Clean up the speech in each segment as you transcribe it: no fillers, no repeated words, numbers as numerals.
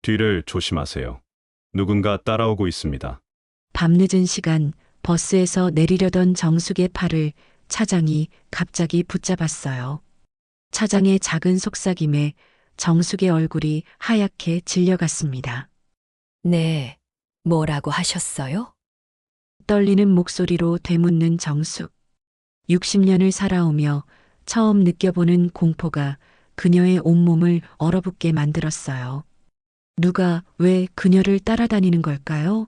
뒤를 조심하세요. 누군가 따라오고 있습니다. 밤늦은 시간 버스에서 내리려던 정숙의 팔을 차장이 갑자기 붙잡았어요. 차장의 작은 속삭임에 정숙의 얼굴이 하얗게 질려갔습니다. 네, 뭐라고 하셨어요? 떨리는 목소리로 되묻는 정숙. 60년을 살아오며 처음 느껴보는 공포가 그녀의 온몸을 얼어붙게 만들었어요. 누가 왜 그녀를 따라다니는 걸까요?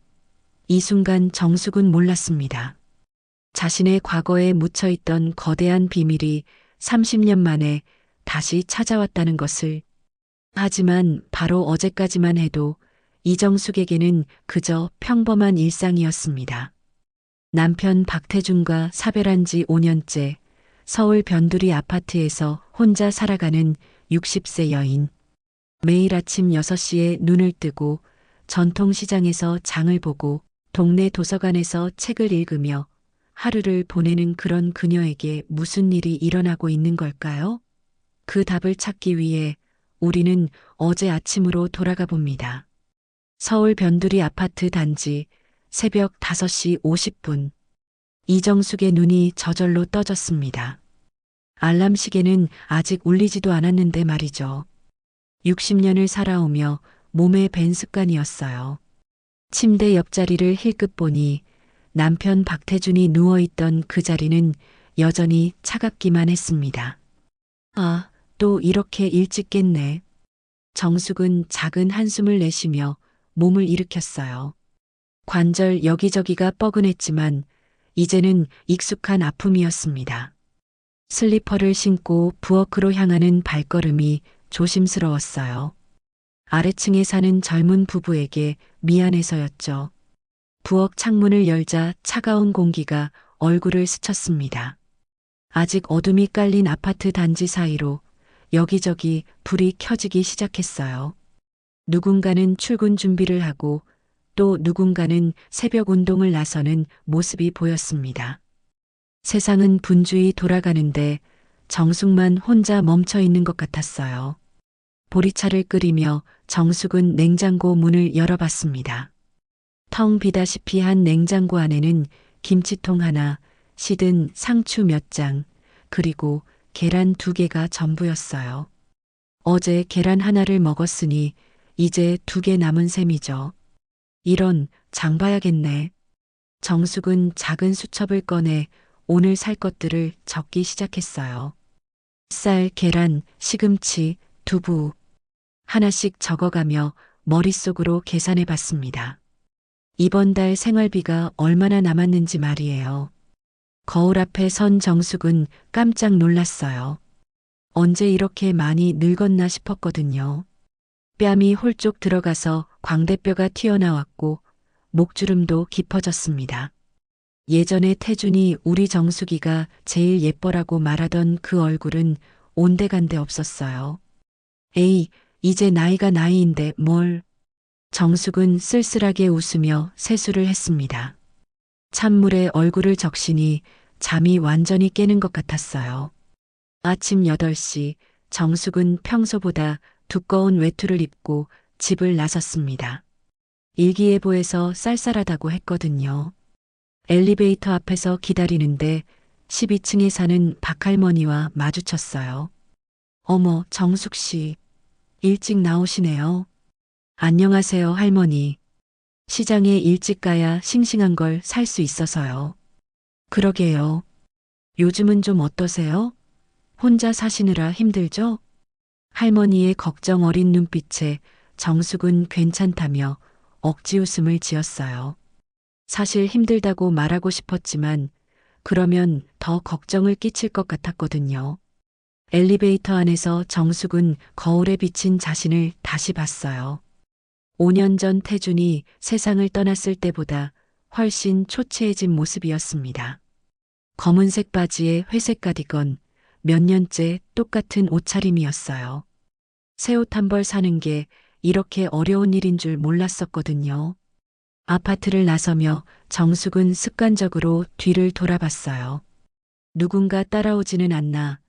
이 순간 정숙은 몰랐습니다. 자신의 과거에 묻혀있던 거대한 비밀이 30년 만에 다시 찾아왔다는 것을. 하지만 바로 어제까지만 해도 이정숙에게는 그저 평범한 일상이었습니다. 남편 박태준과 사별한 지 5년째 서울 변두리 아파트에서 혼자 살아가는 60세 여인. 매일 아침 6시에 눈을 뜨고 전통시장에서 장을 보고 동네 도서관에서 책을 읽으며 하루를 보내는 그런 그녀에게 무슨 일이 일어나고 있는 걸까요? 그 답을 찾기 위해 우리는 어제 아침으로 돌아가 봅니다. 서울 변두리 아파트 단지 새벽 5시 50분. 이정숙의 눈이 저절로 떠졌습니다. 알람 시계는 아직 울리지도 않았는데 말이죠. 60년을 살아오며 몸에 밴 습관이었어요. 침대 옆자리를 힐끗 보니 남편 박태준이 누워있던 그 자리는 여전히 차갑기만 했습니다. 아, 또 이렇게 일찍 깼네. 정숙은 작은 한숨을 내쉬며 몸을 일으켰어요. 관절 여기저기가 뻐근했지만 이제는 익숙한 아픔이었습니다. 슬리퍼를 신고 부엌으로 향하는 발걸음이 조심스러웠어요. 아래층에 사는 젊은 부부에게 미안해서였죠. 부엌 창문을 열자 차가운 공기가 얼굴을 스쳤습니다. 아직 어둠이 깔린 아파트 단지 사이로 여기저기 불이 켜지기 시작했어요. 누군가는 출근 준비를 하고 또 누군가는 새벽 운동을 나서는 모습이 보였습니다. 세상은 분주히 돌아가는데 정숙만 혼자 멈춰 있는 것 같았어요. 보리차를 끓이며 정숙은 냉장고 문을 열어봤습니다. 텅 비다시피 한 냉장고 안에는 김치통 하나, 시든 상추 몇 장, 그리고 계란 2개가 전부였어요. 어제 계란 하나를 먹었으니 이제 2개 남은 셈이죠. 이런, 장 봐야겠네. 정숙은 작은 수첩을 꺼내 오늘 살 것들을 적기 시작했어요. 쌀, 계란, 시금치, 두부. 하나씩 적어가며 머릿속으로 계산해 봤습니다. 이번 달 생활비가 얼마나 남았는지 말이에요. 거울 앞에 선 정숙은 깜짝 놀랐어요. 언제 이렇게 많이 늙었나 싶었거든요. 뺨이 홀쭉 들어가서 광대뼈가 튀어나왔고 목주름도 깊어졌습니다. 예전에 태준이 우리 정숙이가 제일 예뻐라고 말하던 그 얼굴은 온데간데 없었어요. 에이, 이제 나이가 나이인데 뭘. 정숙은 쓸쓸하게 웃으며 세수를 했습니다. 찬물에 얼굴을 적시니 잠이 완전히 깨는 것 같았어요. 아침 8시 정숙은 평소보다 두꺼운 외투를 입고 집을 나섰습니다. 일기예보에서 쌀쌀하다고 했거든요. 엘리베이터 앞에서 기다리는데 12층에 사는 박할머니와 마주쳤어요. 어머, 정숙 씨. 일찍 나오시네요. 안녕하세요, 할머니. 시장에 일찍 가야 싱싱한 걸 살 수 있어서요. 그러게요. 요즘은 좀 어떠세요? 혼자 사시느라 힘들죠? 할머니의 걱정 어린 눈빛에 정숙은 괜찮다며 억지 웃음을 지었어요. 사실 힘들다고 말하고 싶었지만 그러면 더 걱정을 끼칠 것 같았거든요. 엘리베이터 안에서 정숙은 거울에 비친 자신을 다시 봤어요. 5년 전 태준이 세상을 떠났을 때보다 훨씬 초췌해진 모습이었습니다. 검은색 바지에 회색 가디건, 몇 년째 똑같은 옷차림이었어요. 새 옷 한 벌 사는 게 이렇게 어려운 일인 줄 몰랐었거든요. 아파트를 나서며 정숙은 습관적으로 뒤를 돌아봤어요. 누군가 따라오지는 않나,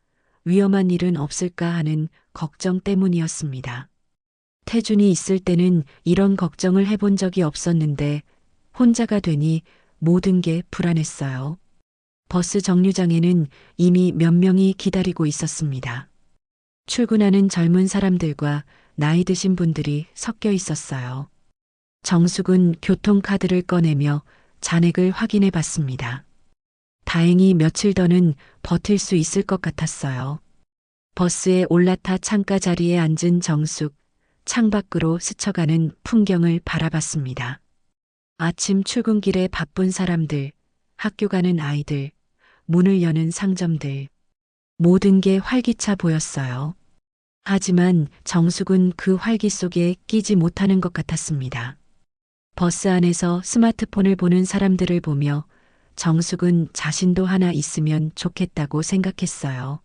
위험한 일은 없을까 하는 걱정 때문이었습니다. 태준이 있을 때는 이런 걱정을 해본 적이 없었는데 혼자가 되니 모든 게 불안했어요. 버스 정류장에는 이미 몇 명이 기다리고 있었습니다. 출근하는 젊은 사람들과 나이 드신 분들이 섞여 있었어요. 정숙은 교통카드를 꺼내며 잔액을 확인해 봤습니다. 다행히 며칠 더는 버틸 수 있을 것 같았어요. 버스에 올라타 창가 자리에 앉은 정숙, 창밖으로 스쳐가는 풍경을 바라봤습니다. 아침 출근길에 바쁜 사람들, 학교 가는 아이들, 문을 여는 상점들, 모든 게 활기차 보였어요. 하지만 정숙은 그 활기 속에 끼지 못하는 것 같았습니다. 버스 안에서 스마트폰을 보는 사람들을 보며 정숙은 자신도 하나 있으면 좋겠다고 생각했어요.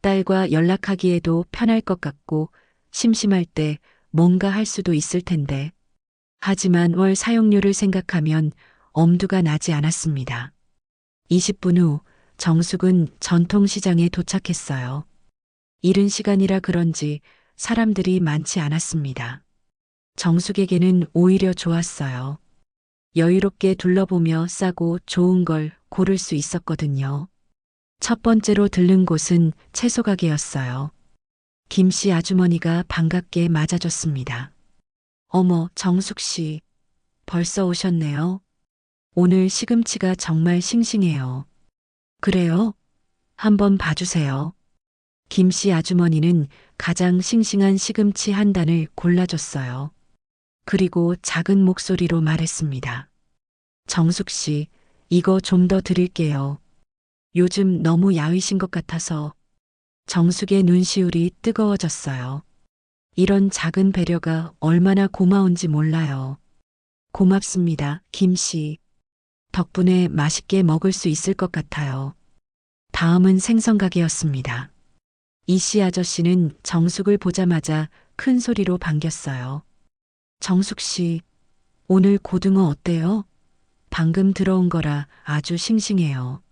딸과 연락하기에도 편할 것 같고 심심할 때 뭔가 할 수도 있을 텐데. 하지만 월 사용료를 생각하면 엄두가 나지 않았습니다. 20분 후 정숙은 전통시장에 도착했어요. 이른 시간이라 그런지 사람들이 많지 않았습니다. 정숙에게는 오히려 좋았어요. 여유롭게 둘러보며 싸고 좋은 걸 고를 수 있었거든요. 첫 번째로 들른 곳은 채소 가게였어요. 김씨 아주머니가 반갑게 맞아줬습니다. 어머, 정숙 씨. 벌써 오셨네요. 오늘 시금치가 정말 싱싱해요. 그래요? 한번 봐주세요. 김씨 아주머니는 가장 싱싱한 시금치 한 단을 골라줬어요. 그리고 작은 목소리로 말했습니다. 정숙 씨, 이거 좀 더 드릴게요. 요즘 너무 야위신 것 같아서. 정숙의 눈시울이 뜨거워졌어요. 이런 작은 배려가 얼마나 고마운지 몰라요. 고맙습니다, 김씨. 덕분에 맛있게 먹을 수 있을 것 같아요. 다음은 생선 가게였습니다. 이씨 아저씨는 정숙을 보자마자 큰 소리로 반겼어요. 정숙 씨, 오늘 고등어 어때요? 방금 들어온 거라 아주 싱싱해요.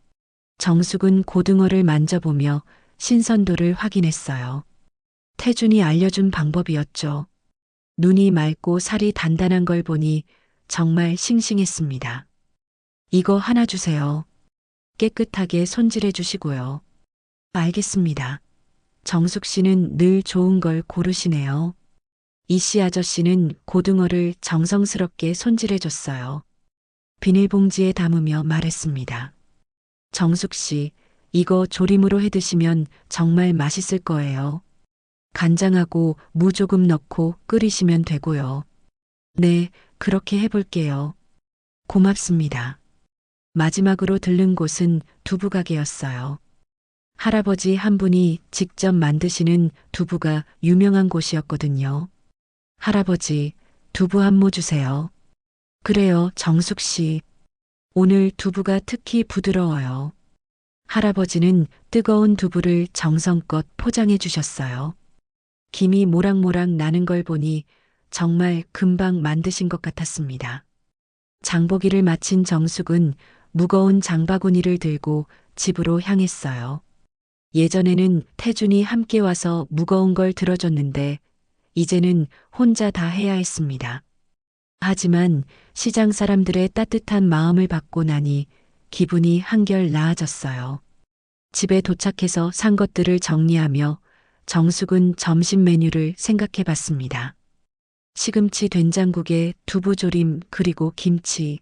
정숙은 고등어를 만져보며 신선도를 확인했어요. 태준이 알려준 방법이었죠. 눈이 맑고 살이 단단한 걸 보니 정말 싱싱했습니다. 이거 하나 주세요. 깨끗하게 손질해 주시고요. 알겠습니다. 정숙 씨는 늘 좋은 걸 고르시네요. 이씨 아저씨는 고등어를 정성스럽게 손질해 줬어요. 비닐봉지에 담으며 말했습니다. 정숙 씨, 이거 조림으로 해 드시면 정말 맛있을 거예요. 간장하고 무 조금 넣고 끓이시면 되고요. 네, 그렇게 해볼게요. 고맙습니다. 마지막으로 들른 곳은 두부가게였어요. 할아버지 한 분이 직접 만드시는 두부가 유명한 곳이었거든요. 할아버지, 두부 한 모 주세요. 그래요, 정숙 씨. 오늘 두부가 특히 부드러워요. 할아버지는 뜨거운 두부를 정성껏 포장해 주셨어요. 김이 모락모락 나는 걸 보니 정말 금방 만드신 것 같았습니다. 장보기를 마친 정숙은 무거운 장바구니를 들고 집으로 향했어요. 예전에는 태준이 함께 와서 무거운 걸 들어줬는데 이제는 혼자 다 해야 했습니다. 하지만 시장 사람들의 따뜻한 마음을 받고 나니 기분이 한결 나아졌어요. 집에 도착해서 산 것들을 정리하며 정숙은 점심 메뉴를 생각해 봤습니다. 시금치 된장국에 두부조림 그리고 김치.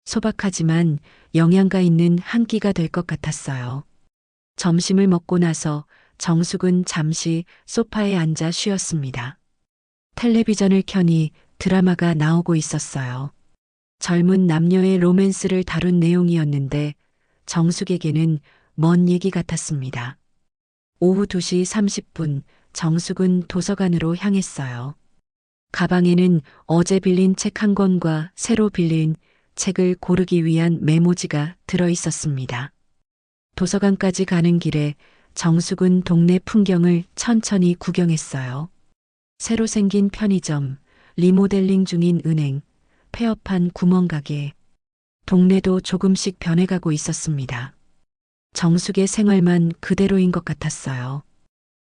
소박하지만 영양가 있는 한 끼가 될 것 같았어요. 점심을 먹고 나서 정숙은 잠시 소파에 앉아 쉬었습니다. 텔레비전을 켜니 드라마가 나오고 있었어요. 젊은 남녀의 로맨스를 다룬 내용이었는데 정숙에게는 먼 얘기 같았습니다. 오후 2시 30분 정숙은 도서관으로 향했어요. 가방에는 어제 빌린 책 한 권과 새로 빌린 책을 고르기 위한 메모지가 들어 있었습니다. 도서관까지 가는 길에 정숙은 동네 풍경을 천천히 구경했어요. 새로 생긴 편의점, 리모델링 중인 은행, 폐업한 구멍가게. 동네도 조금씩 변해가고 있었습니다. 정숙의 생활만 그대로인 것 같았어요.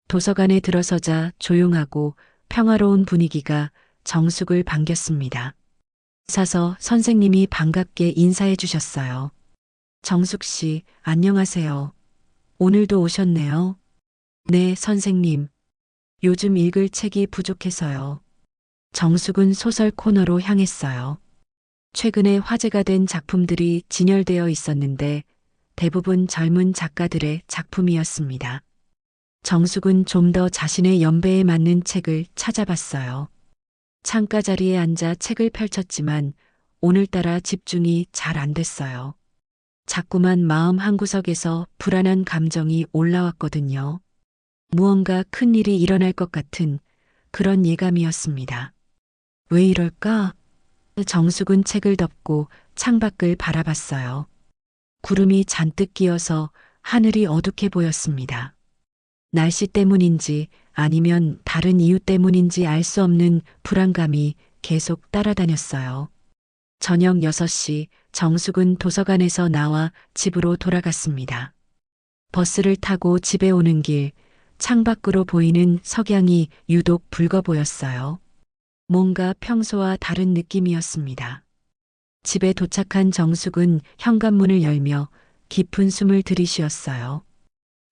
도서관에 들어서자 조용하고 평화로운 분위기가 정숙을 반겼습니다. 사서 선생님이 반갑게 인사해 주셨어요. 정숙 씨, 안녕하세요. 오늘도 오셨네요. 네, 선생님. 요즘 읽을 책이 부족해서요. 정숙은 소설 코너로 향했어요. 최근에 화제가 된 작품들이 진열되어 있었는데 대부분 젊은 작가들의 작품이었습니다. 정숙은 좀 더 자신의 연배에 맞는 책을 찾아봤어요. 창가 자리에 앉아 책을 펼쳤지만 오늘따라 집중이 잘 안 됐어요. 자꾸만 마음 한구석에서 불안한 감정이 올라왔거든요. 무언가 큰 일이 일어날 것 같은 그런 예감이었습니다. 왜 이럴까? 정숙은 책을 덮고 창밖을 바라봤어요. 구름이 잔뜩 끼어서 하늘이 어둑해 보였습니다. 날씨 때문인지 아니면 다른 이유 때문인지 알 수 없는 불안감이 계속 따라다녔어요. 저녁 6시 정숙은 도서관에서 나와 집으로 돌아갔습니다. 버스를 타고 집에 오는 길, 창밖으로 보이는 석양이 유독 붉어 보였어요. 뭔가 평소와 다른 느낌이었습니다. 집에 도착한 정숙은 현관문을 열며 깊은 숨을 들이쉬었어요.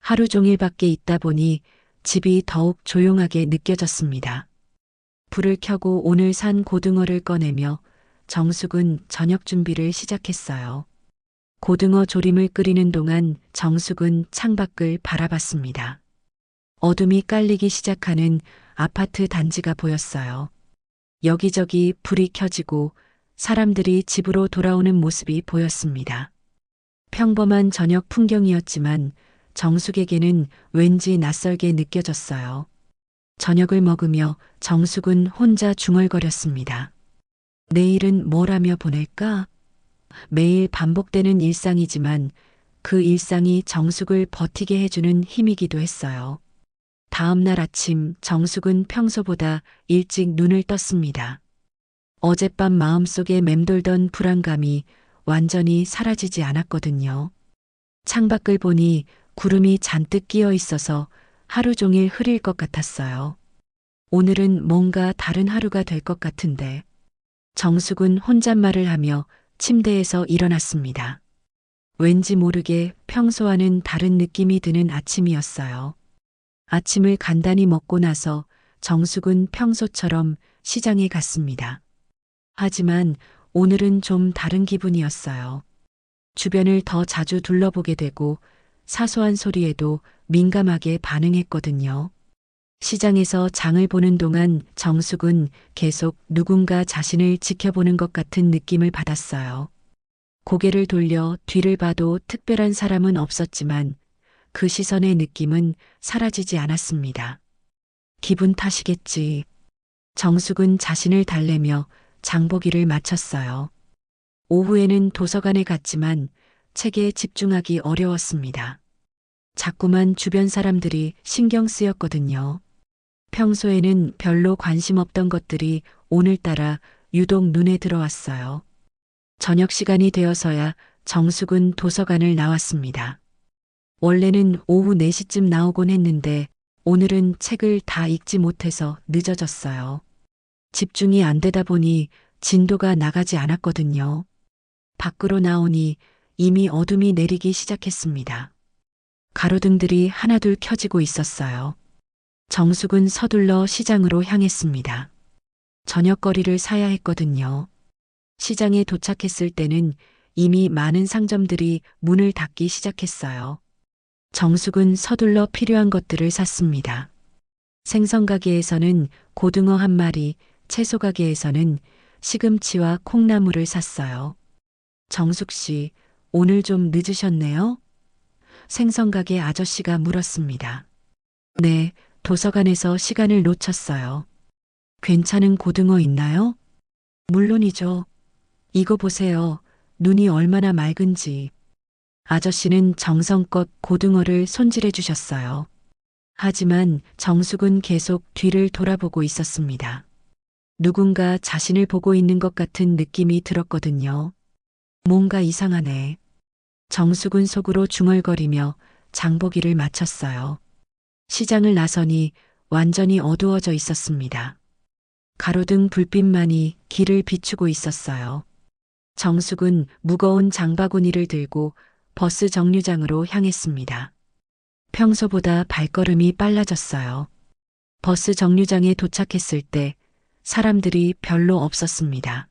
하루 종일 밖에 있다 보니 집이 더욱 조용하게 느껴졌습니다. 불을 켜고 오늘 산 고등어를 꺼내며 정숙은 저녁 준비를 시작했어요. 고등어 조림을 끓이는 동안 정숙은 창밖을 바라봤습니다. 어둠이 깔리기 시작하는 아파트 단지가 보였어요. 여기저기 불이 켜지고 사람들이 집으로 돌아오는 모습이 보였습니다. 평범한 저녁 풍경이었지만 정숙에게는 왠지 낯설게 느껴졌어요. 저녁을 먹으며 정숙은 혼자 중얼거렸습니다. 내일은 뭘 하며 보낼까? 매일 반복되는 일상이지만 그 일상이 정숙을 버티게 해주는 힘이기도 했어요. 다음 날 아침 정숙은 평소보다 일찍 눈을 떴습니다. 어젯밤 마음속에 맴돌던 불안감이 완전히 사라지지 않았거든요. 창밖을 보니 구름이 잔뜩 끼어 있어서 하루 종일 흐릴 것 같았어요. 오늘은 뭔가 다른 하루가 될 것 같은데. 정숙은 혼잣말을 하며 침대에서 일어났습니다. 왠지 모르게 평소와는 다른 느낌이 드는 아침이었어요. 아침을 간단히 먹고 나서 정숙은 평소처럼 시장에 갔습니다. 하지만 오늘은 좀 다른 기분이었어요. 주변을 더 자주 둘러보게 되고 사소한 소리에도 민감하게 반응했거든요. 시장에서 장을 보는 동안 정숙은 계속 누군가 자신을 지켜보는 것 같은 느낌을 받았어요. 고개를 돌려 뒤를 봐도 특별한 사람은 없었지만 그 시선의 느낌은 사라지지 않았습니다. 기분 탓이겠지. 정숙은 자신을 달래며 장보기를 마쳤어요. 오후에는 도서관에 갔지만 책에 집중하기 어려웠습니다. 자꾸만 주변 사람들이 신경 쓰였거든요. 평소에는 별로 관심 없던 것들이 오늘따라 유독 눈에 들어왔어요. 저녁 시간이 되어서야 정숙은 도서관을 나왔습니다. 원래는 오후 4시쯤 나오곤 했는데 오늘은 책을 다 읽지 못해서 늦어졌어요. 집중이 안 되다 보니 진도가 나가지 않았거든요. 밖으로 나오니 이미 어둠이 내리기 시작했습니다. 가로등들이 하나둘 켜지고 있었어요. 정숙은 서둘러 시장으로 향했습니다. 저녁거리를 사야 했거든요. 시장에 도착했을 때는 이미 많은 상점들이 문을 닫기 시작했어요. 정숙은 서둘러 필요한 것들을 샀습니다. 생선가게에서는 고등어 1마리, 채소가게에서는 시금치와 콩나물을 샀어요. 정숙 씨, 오늘 좀 늦으셨네요? 생선가게 아저씨가 물었습니다. 네, 도서관에서 시간을 놓쳤어요. 괜찮은 고등어 있나요? 물론이죠. 이거 보세요. 눈이 얼마나 맑은지. 아저씨는 정성껏 고등어를 손질해 주셨어요. 하지만 정숙은 계속 뒤를 돌아보고 있었습니다. 누군가 자신을 보고 있는 것 같은 느낌이 들었거든요. 뭔가 이상하네. 정숙은 속으로 중얼거리며 장보기를 마쳤어요. 시장을 나서니 완전히 어두워져 있었습니다. 가로등 불빛만이 길을 비추고 있었어요. 정숙은 무거운 장바구니를 들고 버스 정류장으로 향했습니다. 평소보다 발걸음이 빨라졌어요. 버스 정류장에 도착했을 때 사람들이 별로 없었습니다.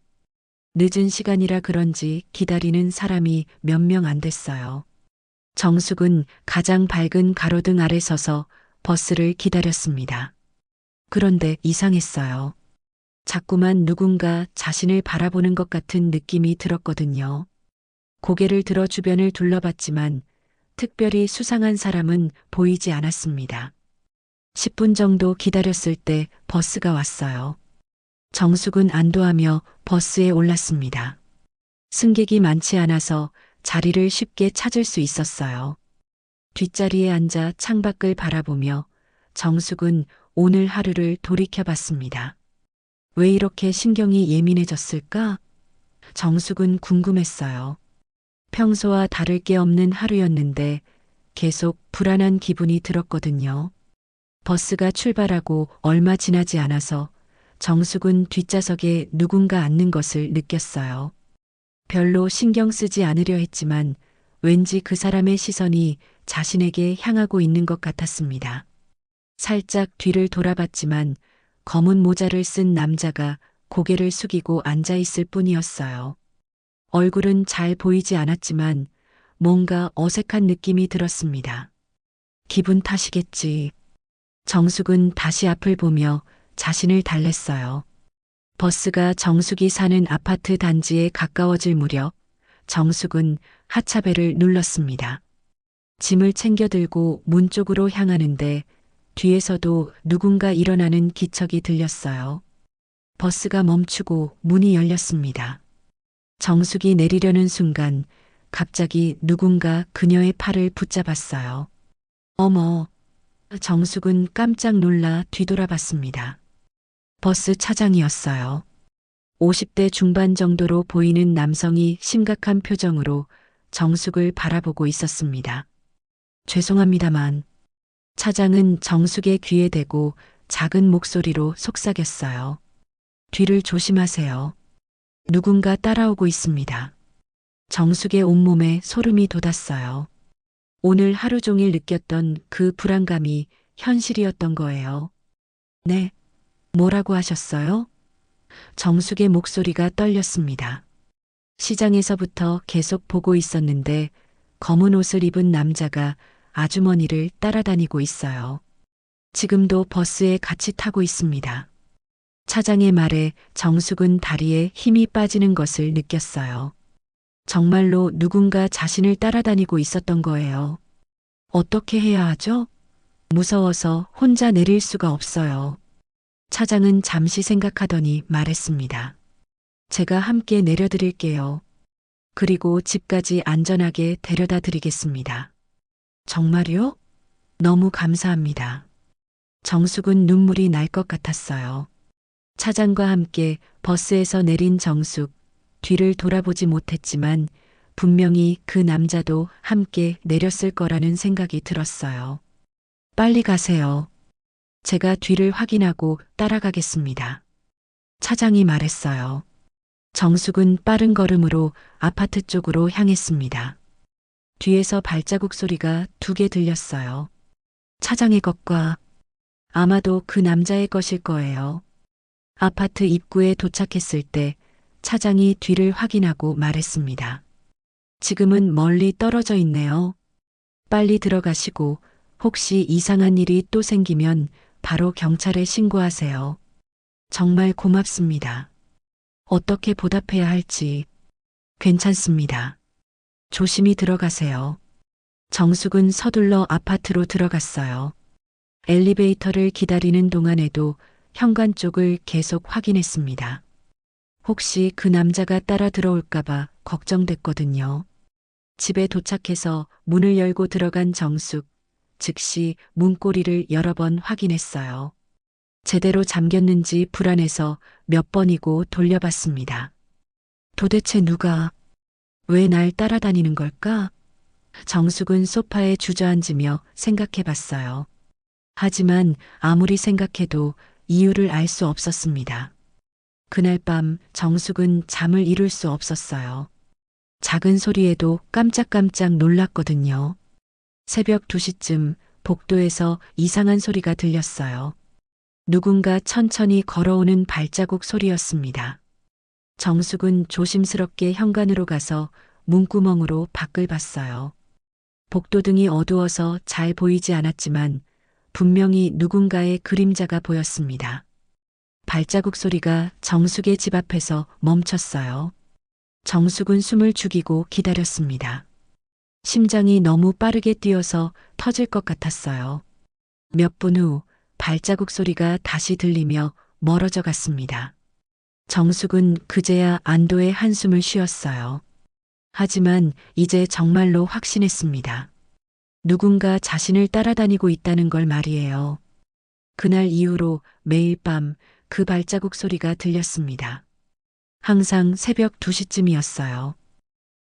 늦은 시간이라 그런지 기다리는 사람이 몇 명 안 됐어요. 정숙은 가장 밝은 가로등 아래 서서 버스를 기다렸습니다. 그런데 이상했어요. 자꾸만 누군가 자신을 바라보는 것 같은 느낌이 들었거든요. 고개를 들어 주변을 둘러봤지만 특별히 수상한 사람은 보이지 않았습니다. 10분 정도 기다렸을 때 버스가 왔어요. 정숙은 안도하며 버스에 올랐습니다. 승객이 많지 않아서 자리를 쉽게 찾을 수 있었어요. 뒷자리에 앉아 창밖을 바라보며 정숙은 오늘 하루를 돌이켜봤습니다. 왜 이렇게 신경이 예민해졌을까? 정숙은 궁금했어요. 평소와 다를 게 없는 하루였는데 계속 불안한 기분이 들었거든요. 버스가 출발하고 얼마 지나지 않아서 정숙은 뒷좌석에 누군가 앉는 것을 느꼈어요. 별로 신경 쓰지 않으려 했지만 왠지 그 사람의 시선이 자신에게 향하고 있는 것 같았습니다. 살짝 뒤를 돌아봤지만 검은 모자를 쓴 남자가 고개를 숙이고 앉아 있을 뿐이었어요. 얼굴은 잘 보이지 않았지만 뭔가 어색한 느낌이 들었습니다. 기분 탓이겠지. 정숙은 다시 앞을 보며 자신을 달랬어요. 버스가 정숙이 사는 아파트 단지에 가까워질 무렵 정숙은 하차벨을 눌렀습니다. 짐을 챙겨 들고 문 쪽으로 향하는데 뒤에서도 누군가 일어나는 기척이 들렸어요. 버스가 멈추고 문이 열렸습니다. 정숙이 내리려는 순간 갑자기 누군가 그녀의 팔을 붙잡았어요. 어머! 정숙은 깜짝 놀라 뒤돌아봤습니다. 버스 차장이었어요. 50대 중반 정도로 보이는 남성이 심각한 표정으로 정숙을 바라보고 있었습니다. 죄송합니다만. 차장은 정숙의 귀에 대고 작은 목소리로 속삭였어요. 뒤를 조심하세요. 누군가 따라오고 있습니다. 정숙의 온몸에 소름이 돋았어요. 오늘 하루 종일 느꼈던 그 불안감이 현실이었던 거예요. 네, 뭐라고 하셨어요? 정숙의 목소리가 떨렸습니다. 시장에서부터 계속 보고 있었는데 검은 옷을 입은 남자가 아주머니를 따라다니고 있어요. 지금도 버스에 같이 타고 있습니다. 차장의 말에 정숙은 다리에 힘이 빠지는 것을 느꼈어요. 정말로 누군가 자신을 따라다니고 있었던 거예요. 어떻게 해야 하죠? 무서워서 혼자 내릴 수가 없어요. 차장은 잠시 생각하더니 말했습니다. 제가 함께 내려드릴게요. 그리고 집까지 안전하게 데려다 드리겠습니다. 정말요? 너무 감사합니다. 정숙은 눈물이 날 것 같았어요. 차장과 함께 버스에서 내린 정숙, 뒤를 돌아보지 못했지만 분명히 그 남자도 함께 내렸을 거라는 생각이 들었어요. 빨리 가세요. 제가 뒤를 확인하고 따라가겠습니다. 차장이 말했어요. 정숙은 빠른 걸음으로 아파트 쪽으로 향했습니다. 뒤에서 발자국 소리가 2개 들렸어요. 차장의 것과 아마도 그 남자의 것일 거예요. 아파트 입구에 도착했을 때 차장이 뒤를 확인하고 말했습니다. 지금은 멀리 떨어져 있네요. 빨리 들어가시고 혹시 이상한 일이 또 생기면 바로 경찰에 신고하세요. 정말 고맙습니다. 어떻게 보답해야 할지. 괜찮습니다. 조심히 들어가세요. 정숙은 서둘러 아파트로 들어갔어요. 엘리베이터를 기다리는 동안에도 현관 쪽을 계속 확인했습니다. 혹시 그 남자가 따라 들어올까봐 걱정됐거든요. 집에 도착해서 문을 열고 들어간 정숙, 즉시 문고리를 여러 번 확인했어요. 제대로 잠겼는지 불안해서 몇 번이고 돌려봤습니다. 도대체 누가, 왜 날 따라다니는 걸까? 정숙은 소파에 주저앉으며 생각해봤어요. 하지만 아무리 생각해도 이유를 알 수 없었습니다. 그날 밤 정숙은 잠을 이룰 수 없었어요. 작은 소리에도 깜짝깜짝 놀랐거든요. 새벽 2시쯤 복도에서 이상한 소리가 들렸어요. 누군가 천천히 걸어오는 발자국 소리였습니다. 정숙은 조심스럽게 현관으로 가서 문구멍으로 밖을 봤어요. 복도등이 어두워서 잘 보이지 않았지만 분명히 누군가의 그림자가 보였습니다. 발자국 소리가 정숙의 집 앞에서 멈췄어요. 정숙은 숨을 죽이고 기다렸습니다. 심장이 너무 빠르게 뛰어서 터질 것 같았어요. 몇 분 후 발자국 소리가 다시 들리며 멀어져 갔습니다. 정숙은 그제야 안도의 한숨을 쉬었어요. 하지만 이제 정말로 확신했습니다. 누군가 자신을 따라다니고 있다는 걸 말이에요. 그날 이후로 매일 밤 그 발자국 소리가 들렸습니다. 항상 새벽 2시쯤이었어요.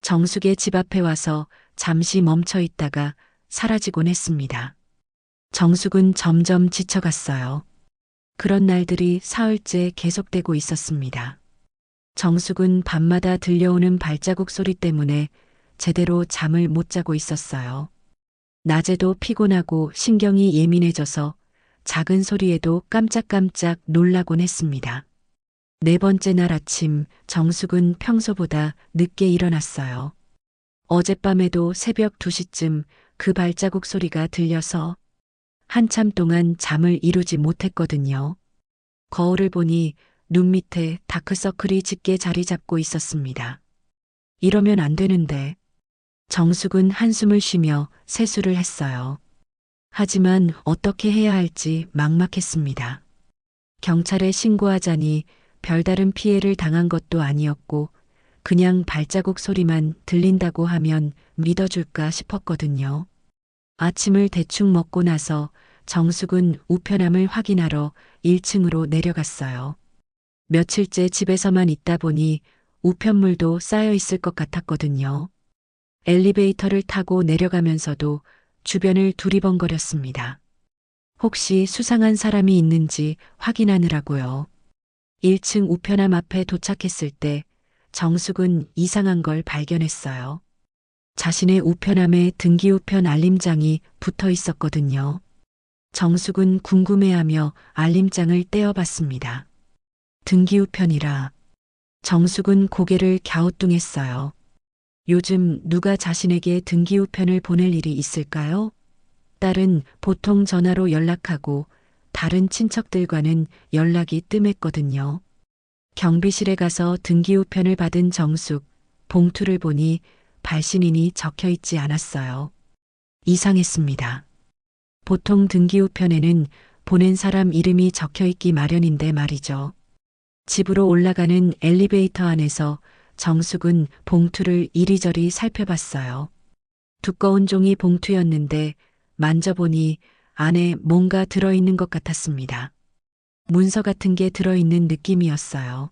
정숙의 집 앞에 와서 잠시 멈춰 있다가 사라지곤 했습니다. 정숙은 점점 지쳐갔어요. 그런 날들이 사흘째 계속되고 있었습니다. 정숙은 밤마다 들려오는 발자국 소리 때문에 제대로 잠을 못 자고 있었어요. 낮에도 피곤하고 신경이 예민해져서 작은 소리에도 깜짝깜짝 놀라곤 했습니다. 네 번째 날 아침 정숙은 평소보다 늦게 일어났어요. 어젯밤에도 새벽 2시쯤 그 발자국 소리가 들려서 한참 동안 잠을 이루지 못했거든요. 거울을 보니 눈 밑에 다크서클이 짙게 자리 잡고 있었습니다. 이러면 안 되는데. 정숙은 한숨을 쉬며 세수를 했어요. 하지만 어떻게 해야 할지 막막했습니다. 경찰에 신고하자니 별다른 피해를 당한 것도 아니었고 그냥 발자국 소리만 들린다고 하면 믿어줄까 싶었거든요. 아침을 대충 먹고 나서 정숙은 우편함을 확인하러 1층으로 내려갔어요. 며칠째 집에서만 있다 보니 우편물도 쌓여 있을 것 같았거든요. 엘리베이터를 타고 내려가면서도 주변을 두리번거렸습니다. 혹시 수상한 사람이 있는지 확인하느라고요. 1층 우편함 앞에 도착했을 때 정숙은 이상한 걸 발견했어요. 자신의 우편함에 등기우편 알림장이 붙어 있었거든요. 정숙은 궁금해하며 알림장을 떼어봤습니다. 등기우편이라. 정숙은 고개를 갸우뚱했어요. 요즘 누가 자신에게 등기우편을 보낼 일이 있을까요? 딸은 보통 전화로 연락하고 다른 친척들과는 연락이 뜸했거든요. 경비실에 가서 등기우편을 받은 정숙, 봉투를 보니 발신인이 적혀 있지 않았어요. 이상했습니다. 보통 등기우편에는 보낸 사람 이름이 적혀 있기 마련인데 말이죠. 집으로 올라가는 엘리베이터 안에서 정숙은 봉투를 이리저리 살펴봤어요. 두꺼운 종이 봉투였는데 만져보니 안에 뭔가 들어있는 것 같았습니다. 문서 같은 게 들어있는 느낌이었어요.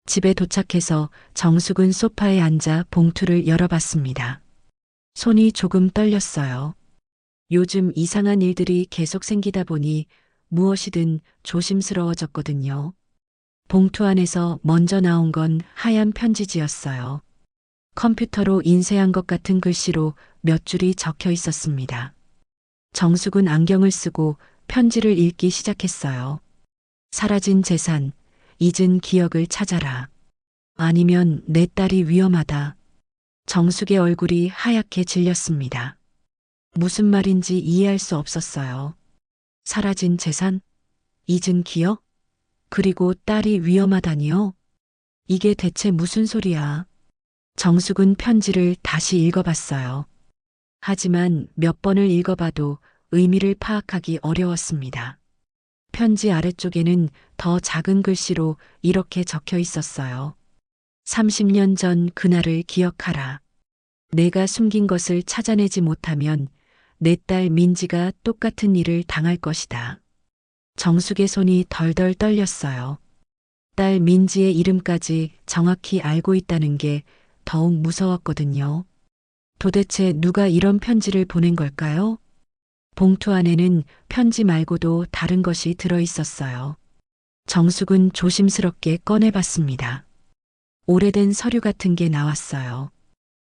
집에 도착해서 정숙은 소파에 앉아 봉투를 열어봤습니다. 손이 조금 떨렸어요. 요즘 이상한 일들이 계속 생기다 보니 무엇이든 조심스러워졌거든요. 봉투 안에서 먼저 나온 건 하얀 편지지였어요. 컴퓨터로 인쇄한 것 같은 글씨로 몇 줄이 적혀 있었습니다. 정숙은 안경을 쓰고 편지를 읽기 시작했어요. 사라진 재산, 잊은 기억을 찾아라. 아니면 내 딸이 위험하다. 정숙의 얼굴이 하얗게 질렸습니다. 무슨 말인지 이해할 수 없었어요. 사라진 재산? 잊은 기억? 그리고 딸이 위험하다니요? 이게 대체 무슨 소리야? 정숙은 편지를 다시 읽어봤어요. 하지만 몇 번을 읽어봐도 의미를 파악하기 어려웠습니다. 편지 아래쪽에는 더 작은 글씨로 이렇게 적혀 있었어요. 30년 전 그날을 기억하라. 내가 숨긴 것을 찾아내지 못하면 내 딸 민지가 똑같은 일을 당할 것이다. 정숙의 손이 덜덜 떨렸어요. 딸 민지의 이름까지 정확히 알고 있다는 게 더욱 무서웠거든요. 도대체 누가 이런 편지를 보낸 걸까요? 봉투 안에는 편지 말고도 다른 것이 들어 있었어요. 정숙은 조심스럽게 꺼내봤습니다. 오래된 서류 같은 게 나왔어요.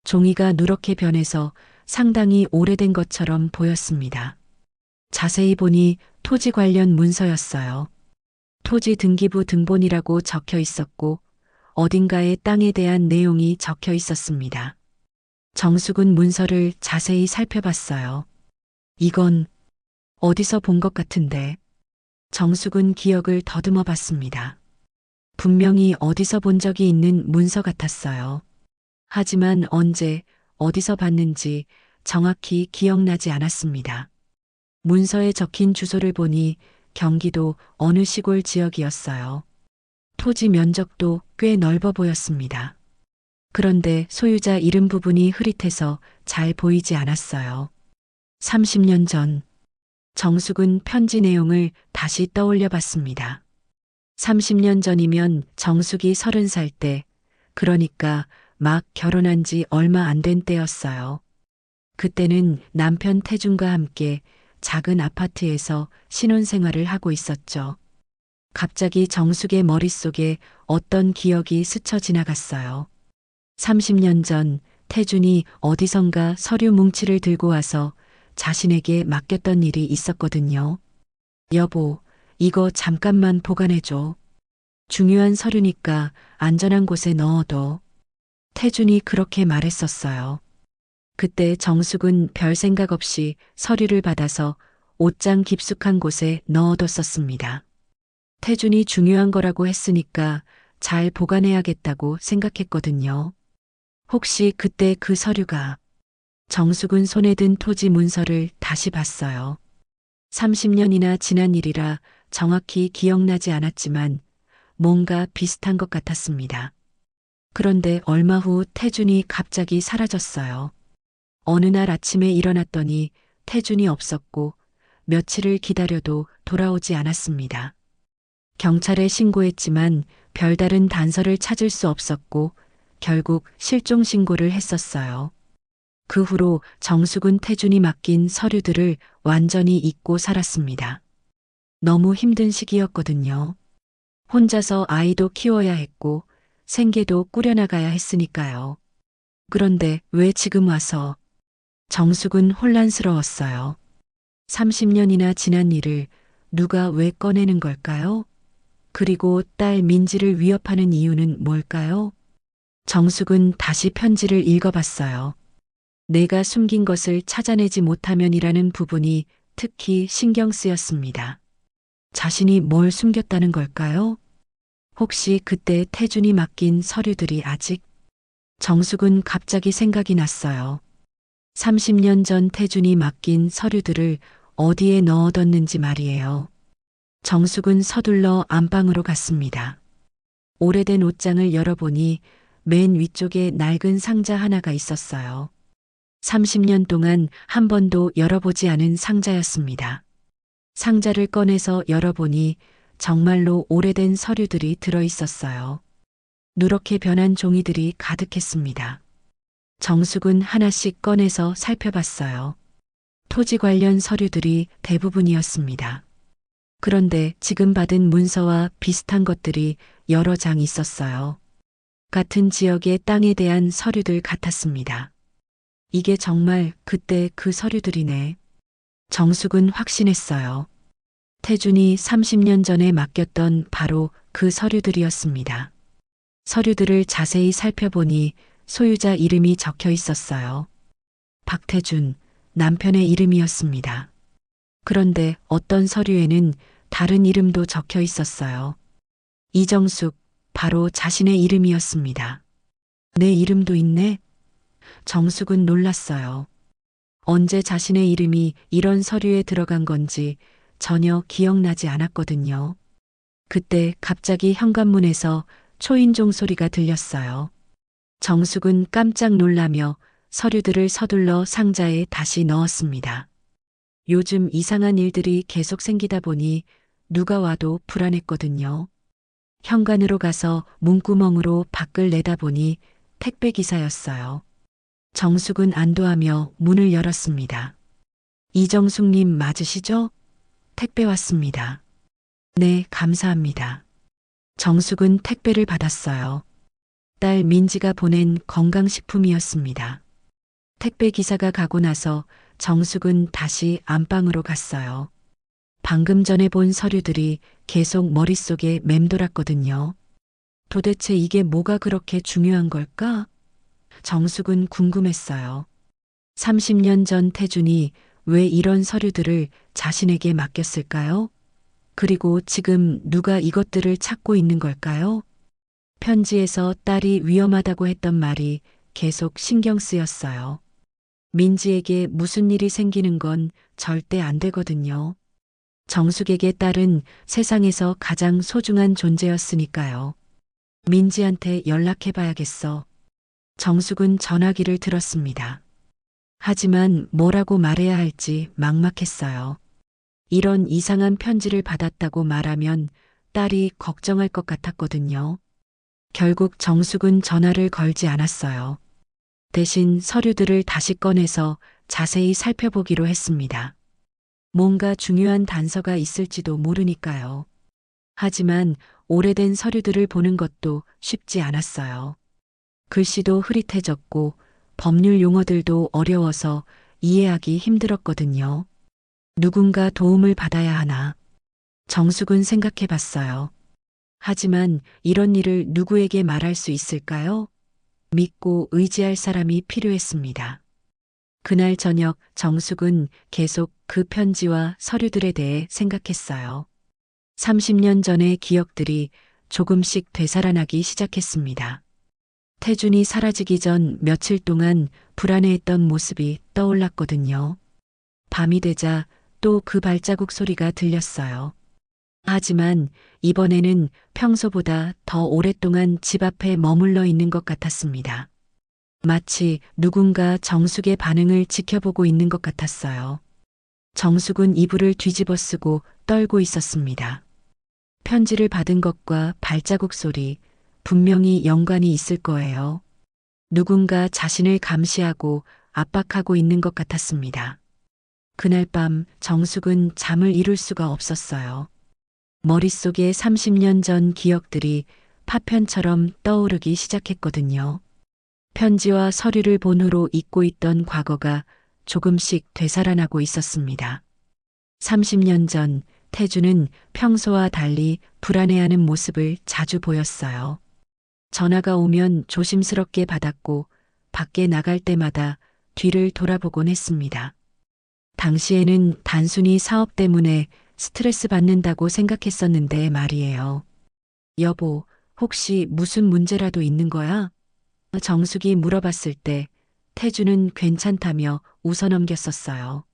종이가 누렇게 변해서 상당히 오래된 것처럼 보였습니다. 자세히 보니 토지 관련 문서였어요. 토지 등기부 등본이라고 적혀 있었고 어딘가에 땅에 대한 내용이 적혀 있었습니다. 정숙은 문서를 자세히 살펴봤어요. 이건 어디서 본 것 같은데. 정숙은 기억을 더듬어 봤습니다. 분명히 어디서 본 적이 있는 문서 같았어요. 하지만 언제, 어디서 봤는지 정확히 기억나지 않았습니다. 문서에 적힌 주소를 보니 경기도 어느 시골 지역이었어요. 토지 면적도 꽤 넓어 보였습니다. 그런데 소유자 이름 부분이 흐릿해서 잘 보이지 않았어요. 30년 전, 정숙은 편지 내용을 다시 떠올려 봤습니다. 30년 전이면 정숙이 30살 때, 그러니까 막 결혼한 지 얼마 안 된 때였어요. 그때는 남편 태준과 함께 작은 아파트에서 신혼생활을 하고 있었죠. 갑자기 정숙의 머릿속에 어떤 기억이 스쳐 지나갔어요. 30년 전 태준이 어디선가 서류 뭉치를 들고 와서 자신에게 맡겼던 일이 있었거든요. 여보, 이거 잠깐만 보관해줘. 중요한 서류니까 안전한 곳에 넣어둬. 태준이 그렇게 말했었어요. 그때 정숙은 별 생각 없이 서류를 받아서 옷장 깊숙한 곳에 넣어뒀었습니다. 태준이 중요한 거라고 했으니까 잘 보관해야겠다고 생각했거든요. 혹시 그때 그 서류가 정숙은 손에 든 토지 문서를 다시 봤어요. 30년이나 지난 일이라 정확히 기억나지 않았지만 뭔가 비슷한 것 같았습니다. 그런데 얼마 후 태준이 갑자기 사라졌어요. 어느 날 아침에 일어났더니 태준이 없었고 며칠을 기다려도 돌아오지 않았습니다. 경찰에 신고했지만 별다른 단서를 찾을 수 없었고 결국 실종 신고를 했었어요. 그 후로 정숙은 태준이 맡긴 서류들을 완전히 잊고 살았습니다. 너무 힘든 시기였거든요. 혼자서 아이도 키워야 했고 생계도 꾸려나가야 했으니까요. 그런데 왜 지금 와서? 정숙은 혼란스러웠어요. 30년이나 지난 일을 누가 왜 꺼내는 걸까요? 그리고 딸 민지를 위협하는 이유는 뭘까요? 정숙은 다시 편지를 읽어봤어요. 내가 숨긴 것을 찾아내지 못하면이라는 부분이 특히 신경 쓰였습니다. 자신이 뭘 숨겼다는 걸까요? 혹시 그때 태준이 맡긴 서류들이 아직? 정숙은 갑자기 생각이 났어요. 30년 전 태준이 맡긴 서류들을 어디에 넣어뒀는지 말이에요. 정숙은 서둘러 안방으로 갔습니다. 오래된 옷장을 열어보니 맨 위쪽에 낡은 상자 하나가 있었어요. 30년 동안 한 번도 열어보지 않은 상자였습니다. 상자를 꺼내서 열어보니 정말로 오래된 서류들이 들어 있었어요. 누렇게 변한 종이들이 가득했습니다. 정숙은 하나씩 꺼내서 살펴봤어요. 토지 관련 서류들이 대부분이었습니다. 그런데 지금 받은 문서와 비슷한 것들이 여러 장 있었어요. 같은 지역의 땅에 대한 서류들 같았습니다. 이게 정말 그때 그 서류들이네. 정숙은 확신했어요. 태준이 30년 전에 맡겼던 바로 그 서류들이었습니다. 서류들을 자세히 살펴보니 소유자 이름이 적혀 있었어요. 박태준, 남편의 이름이었습니다. 그런데 어떤 서류에는 다른 이름도 적혀 있었어요. 이정숙, 바로 자신의 이름이었습니다. 내 이름도 있네? 정숙은 놀랐어요. 언제 자신의 이름이 이런 서류에 들어간 건지 전혀 기억나지 않았거든요. 그때 갑자기 현관문에서 초인종 소리가 들렸어요. 정숙은 깜짝 놀라며 서류들을 서둘러 상자에 다시 넣었습니다. 요즘 이상한 일들이 계속 생기다 보니 누가 와도 불안했거든요. 현관으로 가서 문구멍으로 밖을 내다보니 택배 기사였어요. 정숙은 안도하며 문을 열었습니다. 이정숙님 맞으시죠? 택배 왔습니다. 네, 감사합니다. 정숙은 택배를 받았어요. 딸 민지가 보낸 건강식품이었습니다. 택배 기사가 가고 나서 정숙은 다시 안방으로 갔어요. 방금 전에 본 서류들이 계속 머릿속에 맴돌았거든요. 도대체 이게 뭐가 그렇게 중요한 걸까? 정숙은 궁금했어요. 30년 전 태준이 왜 이런 서류들을 자신에게 맡겼을까요? 그리고 지금 누가 이것들을 찾고 있는 걸까요? 편지에서 딸이 위험하다고 했던 말이 계속 신경 쓰였어요. 민지에게 무슨 일이 생기는 건 절대 안 되거든요. 정숙에게 딸은 세상에서 가장 소중한 존재였으니까요. 민지한테 연락해봐야겠어. 정숙은 전화기를 들었습니다. 하지만 뭐라고 말해야 할지 막막했어요. 이런 이상한 편지를 받았다고 말하면 딸이 걱정할 것 같았거든요. 결국 정숙은 전화를 걸지 않았어요. 대신 서류들을 다시 꺼내서 자세히 살펴보기로 했습니다. 뭔가 중요한 단서가 있을지도 모르니까요. 하지만 오래된 서류들을 보는 것도 쉽지 않았어요. 글씨도 흐릿해졌고 법률 용어들도 어려워서 이해하기 힘들었거든요. 누군가 도움을 받아야 하나. 정숙은 생각해 봤어요. 하지만 이런 일을 누구에게 말할 수 있을까요? 믿고 의지할 사람이 필요했습니다. 그날 저녁 정숙은 계속 그 편지와 서류들에 대해 생각했어요. 30년 전의 기억들이 조금씩 되살아나기 시작했습니다. 태준이 사라지기 전 며칠 동안 불안해했던 모습이 떠올랐거든요. 밤이 되자 또 그 발자국 소리가 들렸어요. 하지만 이번에는 평소보다 더 오랫동안 집 앞에 머물러 있는 것 같았습니다. 마치 누군가 정숙의 반응을 지켜보고 있는 것 같았어요. 정숙은 이불을 뒤집어 쓰고 떨고 있었습니다. 편지를 받은 것과 발자국 소리, 분명히 연관이 있을 거예요. 누군가 자신을 감시하고 압박하고 있는 것 같았습니다. 그날 밤 정숙은 잠을 이룰 수가 없었어요. 머릿속에 30년 전 기억들이 파편처럼 떠오르기 시작했거든요. 편지와 서류를 본 후로 잊고 있던 과거가 조금씩 되살아나고 있었습니다. 30년 전 태주는 평소와 달리 불안해하는 모습을 자주 보였어요. 전화가 오면 조심스럽게 받았고 밖에 나갈 때마다 뒤를 돌아보곤 했습니다. 당시에는 단순히 사업 때문에 스트레스 받는다고 생각했었는데 말이에요. 여보, 혹시 무슨 문제라도 있는 거야? 정숙이 물어봤을 때 태주는 괜찮다며 웃어넘겼었어요.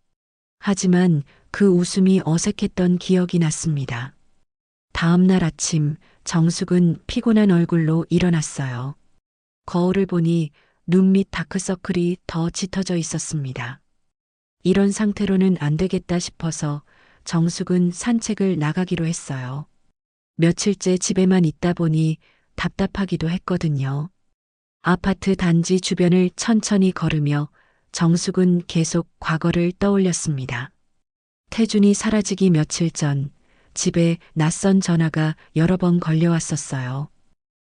하지만 그 웃음이 어색했던 기억이 났습니다. 다음 날 아침 정숙은 피곤한 얼굴로 일어났어요. 거울을 보니 눈 밑 다크서클이 더 짙어져 있었습니다. 이런 상태로는 안 되겠다 싶어서 정숙은 산책을 나가기로 했어요. 며칠째 집에만 있다 보니 답답하기도 했거든요. 아파트 단지 주변을 천천히 걸으며 정숙은 계속 과거를 떠올렸습니다. 태준이 사라지기 며칠 전 집에 낯선 전화가 여러 번 걸려왔었어요.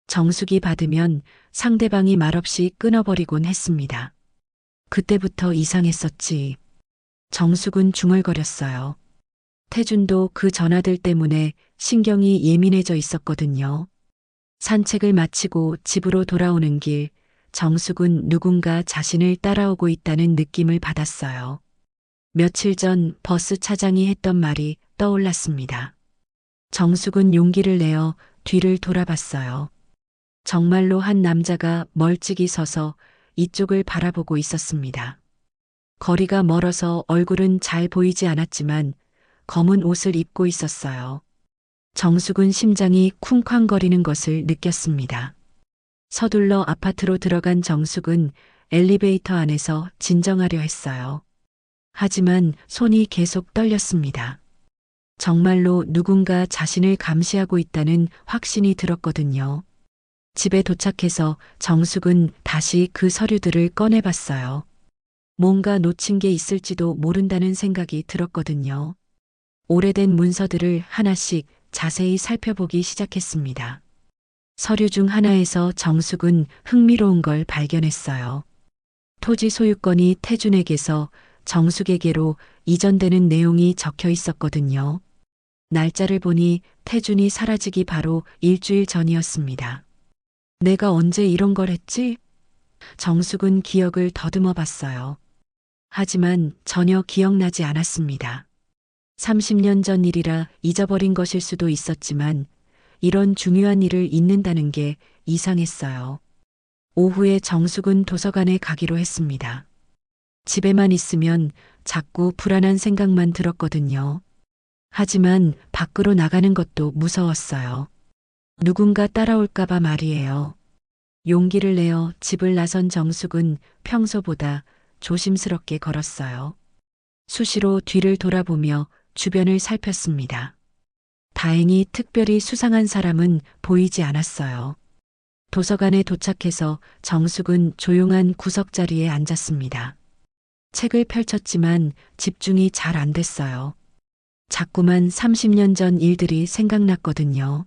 정숙이 받으면 상대방이 말없이 끊어버리곤 했습니다. 그때부터 이상했었지. 정숙은 중얼거렸어요. 태준도 그 전화들 때문에 신경이 예민해져 있었거든요. 산책을 마치고 집으로 돌아오는 길, 정숙은 누군가 자신을 따라오고 있다는 느낌을 받았어요. 며칠 전 버스 차장이 했던 말이 떠올랐습니다. 정숙은 용기를 내어 뒤를 돌아봤어요. 정말로 한 남자가 멀찍이 서서 이쪽을 바라보고 있었습니다. 거리가 멀어서 얼굴은 잘 보이지 않았지만 검은 옷을 입고 있었어요. 정숙은 심장이 쿵쾅거리는 것을 느꼈습니다. 서둘러 아파트로 들어간 정숙은 엘리베이터 안에서 진정하려 했어요. 하지만 손이 계속 떨렸습니다. 정말로 누군가 자신을 감시하고 있다는 확신이 들었거든요. 집에 도착해서 정숙은 다시 그 서류들을 꺼내봤어요. 뭔가 놓친 게 있을지도 모른다는 생각이 들었거든요. 오래된 문서들을 하나씩 자세히 살펴보기 시작했습니다. 서류 중 하나에서 정숙은 흥미로운 걸 발견했어요. 토지 소유권이 태준에게서 정숙에게로 이전되는 내용이 적혀 있었거든요. 날짜를 보니 태준이 사라지기 바로 일주일 전이었습니다. 내가 언제 이런 걸 했지? 정숙은 기억을 더듬어 봤어요. 하지만 전혀 기억나지 않았습니다. 30년 전 일이라 잊어버린 것일 수도 있었지만 이런 중요한 일을 잊는다는 게 이상했어요. 오후에 정숙은 도서관에 가기로 했습니다. 집에만 있으면 자꾸 불안한 생각만 들었거든요. 하지만 밖으로 나가는 것도 무서웠어요. 누군가 따라올까봐 말이에요. 용기를 내어 집을 나선 정숙은 평소보다 조심스럽게 걸었어요. 수시로 뒤를 돌아보며 주변을 살폈습니다. 다행히 특별히 수상한 사람은 보이지 않았어요. 도서관에 도착해서 정숙은 조용한 구석자리에 앉았습니다. 책을 펼쳤지만 집중이 잘 안 됐어요. 자꾸만 30년 전 일들이 생각났거든요.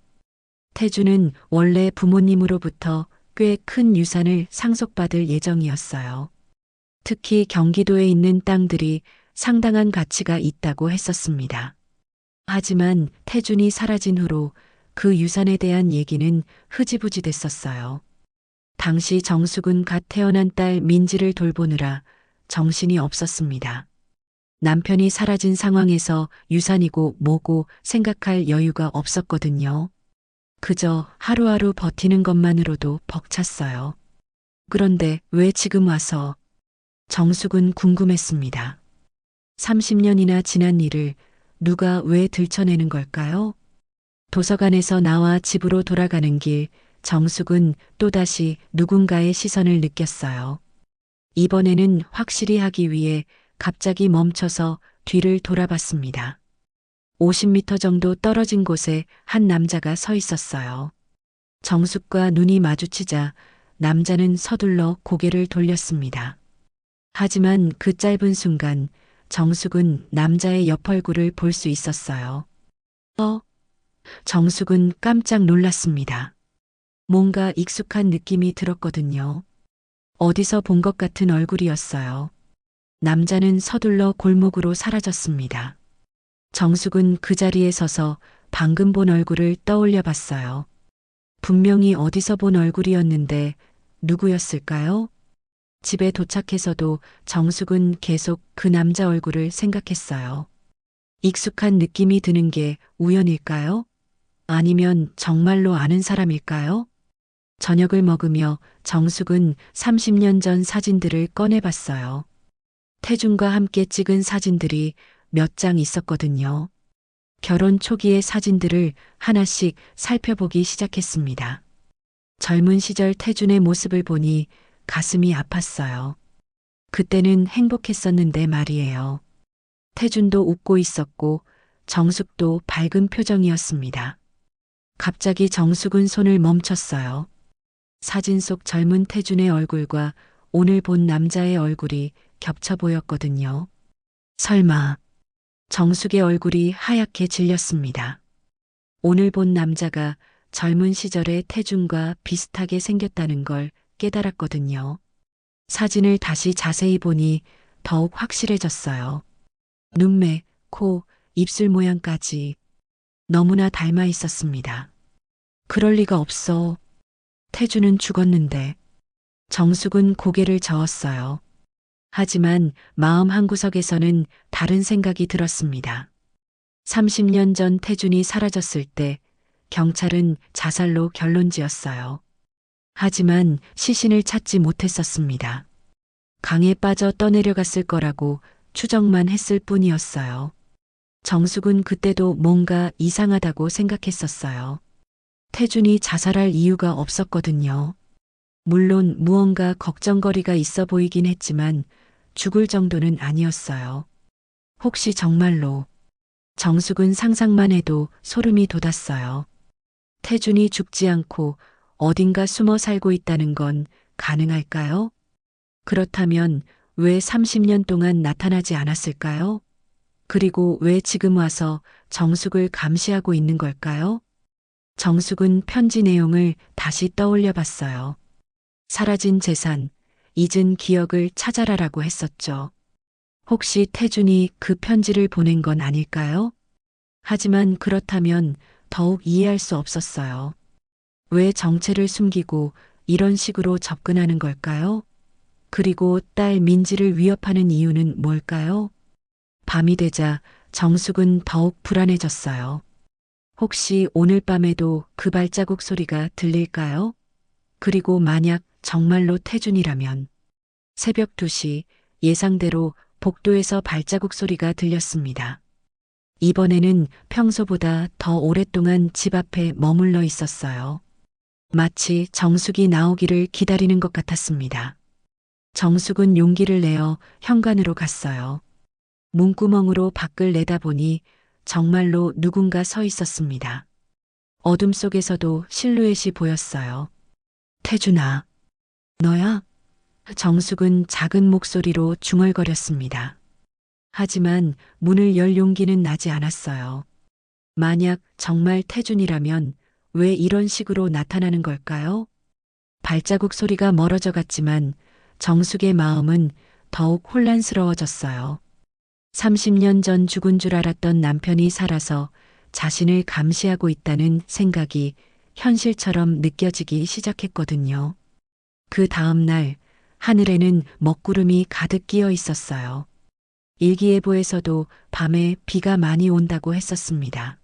태주는 원래 부모님으로부터 꽤 큰 유산을 상속받을 예정이었어요. 특히 경기도에 있는 땅들이 상당한 가치가 있다고 했었습니다. 하지만 태준이 사라진 후로 그 유산에 대한 얘기는 흐지부지 됐었어요. 당시 정숙은 갓 태어난 딸 민지를 돌보느라 정신이 없었습니다. 남편이 사라진 상황에서 유산이고 뭐고 생각할 여유가 없었거든요. 그저 하루하루 버티는 것만으로도 벅찼어요. 그런데 왜 지금 와서? 정숙은 궁금했습니다. 30년이나 지난 일을 누가 왜 들춰내는 걸까요? 도서관에서 나와 집으로 돌아가는 길, 정숙은 또다시 누군가의 시선을 느꼈어요. 이번에는 확실히 하기 위해 갑자기 멈춰서 뒤를 돌아봤습니다. 50m 정도 떨어진 곳에 한 남자가 서 있었어요. 정숙과 눈이 마주치자 남자는 서둘러 고개를 돌렸습니다. 하지만 그 짧은 순간 정숙은 남자의 옆 얼굴을 볼 수 있었어요. 정숙은 깜짝 놀랐습니다. 뭔가 익숙한 느낌이 들었거든요. 어디서 본 것 같은 얼굴이었어요. 남자는 서둘러 골목으로 사라졌습니다. 정숙은 그 자리에 서서 방금 본 얼굴을 떠올려 봤어요. 분명히 어디서 본 얼굴이었는데 누구였을까요? 집에 도착해서도 정숙은 계속 그 남자 얼굴을 생각했어요. 익숙한 느낌이 드는 게 우연일까요? 아니면 정말로 아는 사람일까요? 저녁을 먹으며 정숙은 30년 전 사진들을 꺼내봤어요. 태준과 함께 찍은 사진들이 몇 장 있었거든요. 결혼 초기의 사진들을 하나씩 살펴보기 시작했습니다. 젊은 시절 태준의 모습을 보니 가슴이 아팠어요. 그때는 행복했었는데 말이에요. 태준도 웃고 있었고 정숙도 밝은 표정이었습니다. 갑자기 정숙은 손을 멈췄어요. 사진 속 젊은 태준의 얼굴과 오늘 본 남자의 얼굴이 겹쳐 보였거든요. 설마 정숙의 얼굴이 하얗게 질렸습니다. 오늘 본 남자가 젊은 시절의 태준과 비슷하게 생겼다는 걸 깨달았거든요. 사진을 다시 자세히 보니 더욱 확실해졌어요. 눈매, 코, 입술 모양까지 너무나 닮아 있었습니다. 그럴 리가 없어. 태준은 죽었는데. 정숙은 고개를 저었어요. 하지만 마음 한구석에서는 다른 생각이 들었습니다. 30년 전 태준이 사라졌을 때 경찰은 자살로 결론지었어요. 하지만 시신을 찾지 못했었습니다. 강에 빠져 떠내려갔을 거라고 추정만 했을 뿐이었어요. 정숙은 그때도 뭔가 이상하다고 생각했었어요. 태준이 자살할 이유가 없었거든요. 물론 무언가 걱정거리가 있어 보이긴 했지만 죽을 정도는 아니었어요. 혹시 정말로. 정숙은 상상만 해도 소름이 돋았어요. 태준이 죽지 않고 어딘가 숨어 살고 있다는 건 가능할까요? 그렇다면 왜 30년 동안 나타나지 않았을까요? 그리고 왜 지금 와서 정숙을 감시하고 있는 걸까요? 정숙은 편지 내용을 다시 떠올려 봤어요. 사라진 재산, 잊은 기억을 찾아라라고 했었죠. 혹시 태준이 그 편지를 보낸 건 아닐까요? 하지만 그렇다면 더욱 이해할 수 없었어요. 왜 정체를 숨기고 이런 식으로 접근하는 걸까요? 그리고 딸 민지를 위협하는 이유는 뭘까요? 밤이 되자 정숙은 더욱 불안해졌어요. 혹시 오늘 밤에도 그 발자국 소리가 들릴까요? 그리고 만약 정말로 태준이라면 새벽 2시 예상대로 복도에서 발자국 소리가 들렸습니다. 이번에는 평소보다 더 오랫동안 집 앞에 머물러 있었어요. 마치 정숙이 나오기를 기다리는 것 같았습니다. 정숙은 용기를 내어 현관으로 갔어요. 문구멍으로 밖을 내다보니 정말로 누군가 서 있었습니다. 어둠 속에서도 실루엣이 보였어요. 태준아, 너야? 정숙은 작은 목소리로 중얼거렸습니다. 하지만 문을 열 용기는 나지 않았어요. 만약 정말 태준이라면 왜 이런 식으로 나타나는 걸까요? 발자국 소리가 멀어져 갔지만 정숙의 마음은 더욱 혼란스러워졌어요. 30년 전 죽은 줄 알았던 남편이 살아서 자신을 감시하고 있다는 생각이 현실처럼 느껴지기 시작했거든요. 그 다음 날 하늘에는 먹구름이 가득 끼어 있었어요. 일기예보에서도 밤에 비가 많이 온다고 했었습니다.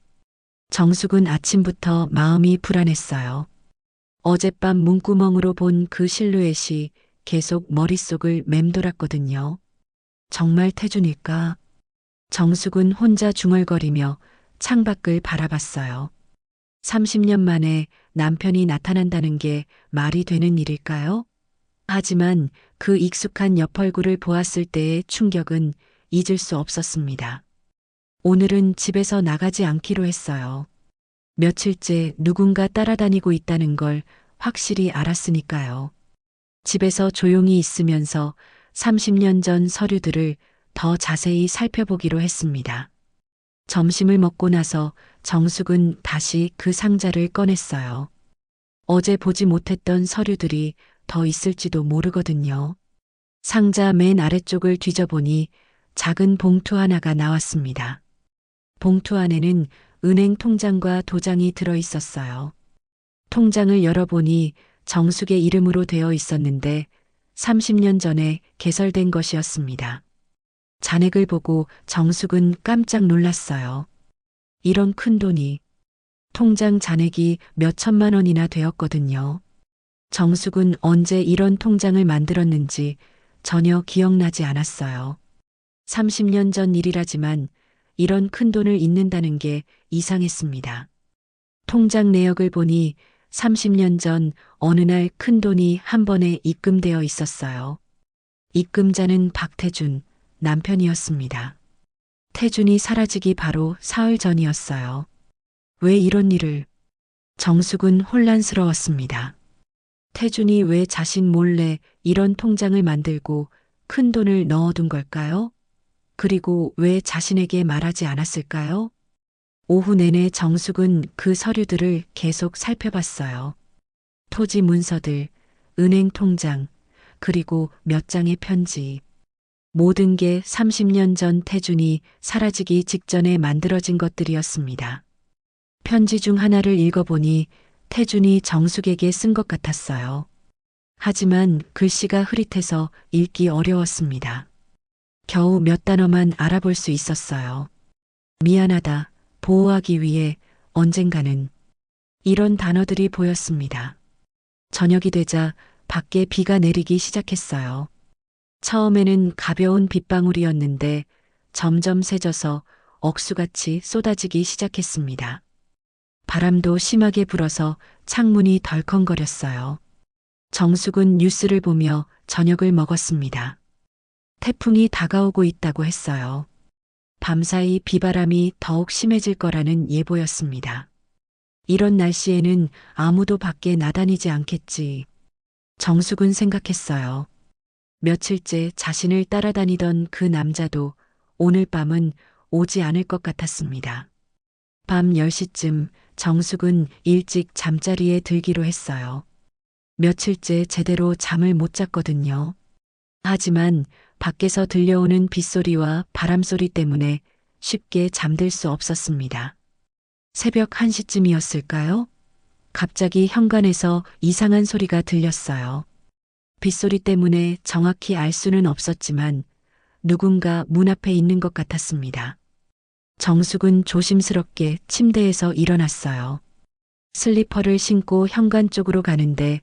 정숙은 아침부터 마음이 불안했어요. 어젯밤 문구멍으로 본 그 실루엣이 계속 머릿속을 맴돌았거든요. 정말 태준일까? 정숙은 혼자 중얼거리며 창밖을 바라봤어요. 30년 만에 남편이 나타난다는 게 말이 되는 일일까요? 하지만 그 익숙한 옆 얼굴을 보았을 때의 충격은 잊을 수 없었습니다. 오늘은 집에서 나가지 않기로 했어요. 며칠째 누군가 따라다니고 있다는 걸 확실히 알았으니까요. 집에서 조용히 있으면서 30년 전 서류들을 더 자세히 살펴보기로 했습니다. 점심을 먹고 나서 정숙은 다시 그 상자를 꺼냈어요. 어제 보지 못했던 서류들이 더 있을지도 모르거든요. 상자 맨 아래쪽을 뒤져보니 작은 봉투 하나가 나왔습니다. 봉투 안에는 은행 통장과 도장이 들어 있었어요. 통장을 열어보니 정숙의 이름으로 되어 있었는데 30년 전에 개설된 것이었습니다. 잔액을 보고 정숙은 깜짝 놀랐어요. 이런 큰 돈이, 통장 잔액이 몇 천만 원이나 되었거든요. 정숙은 언제 이런 통장을 만들었는지 전혀 기억나지 않았어요. 30년 전 일이라지만 이런 큰 돈을 잊는다는 게 이상했습니다. 통장 내역을 보니 30년 전 어느 날 큰 돈이 한 번에 입금되어 있었어요. 입금자는 박태준, 남편이었습니다. 태준이 사라지기 바로 사흘 전이었어요. 왜 이런 일을? 정숙은 혼란스러웠습니다. 태준이 왜 자신 몰래 이런 통장을 만들고 큰 돈을 넣어둔 걸까요? 그리고 왜 자신에게 말하지 않았을까요? 오후 내내 정숙은 그 서류들을 계속 살펴봤어요. 토지 문서들, 은행 통장, 그리고 몇 장의 편지. 모든 게 30년 전 태준이 사라지기 직전에 만들어진 것들이었습니다. 편지 중 하나를 읽어보니 태준이 정숙에게 쓴 것 같았어요. 하지만 글씨가 흐릿해서 읽기 어려웠습니다. 겨우 몇 단어만 알아볼 수 있었어요. 미안하다, 보호하기 위해, 언젠가는. 이런 단어들이 보였습니다. 저녁이 되자 밖에 비가 내리기 시작했어요. 처음에는 가벼운 빗방울이었는데 점점 세져서 억수같이 쏟아지기 시작했습니다. 바람도 심하게 불어서 창문이 덜컹거렸어요. 정숙은 뉴스를 보며 저녁을 먹었습니다. 태풍이 다가오고 있다고 했어요. 밤사이 비바람이 더욱 심해질 거라는 예보였습니다. 이런 날씨에는 아무도 밖에 나다니지 않겠지. 정숙은 생각했어요. 며칠째 자신을 따라다니던 그 남자도 오늘 밤은 오지 않을 것 같았습니다. 밤 10시쯤 정숙은 일찍 잠자리에 들기로 했어요. 며칠째 제대로 잠을 못 잤거든요. 하지만 밖에서 들려오는 빗소리와 바람소리 때문에 쉽게 잠들 수 없었습니다. 새벽 1시쯤이었을까요? 갑자기 현관에서 이상한 소리가 들렸어요. 빗소리 때문에 정확히 알 수는 없었지만 누군가 문 앞에 있는 것 같았습니다. 정숙은 조심스럽게 침대에서 일어났어요. 슬리퍼를 신고 현관 쪽으로 가는데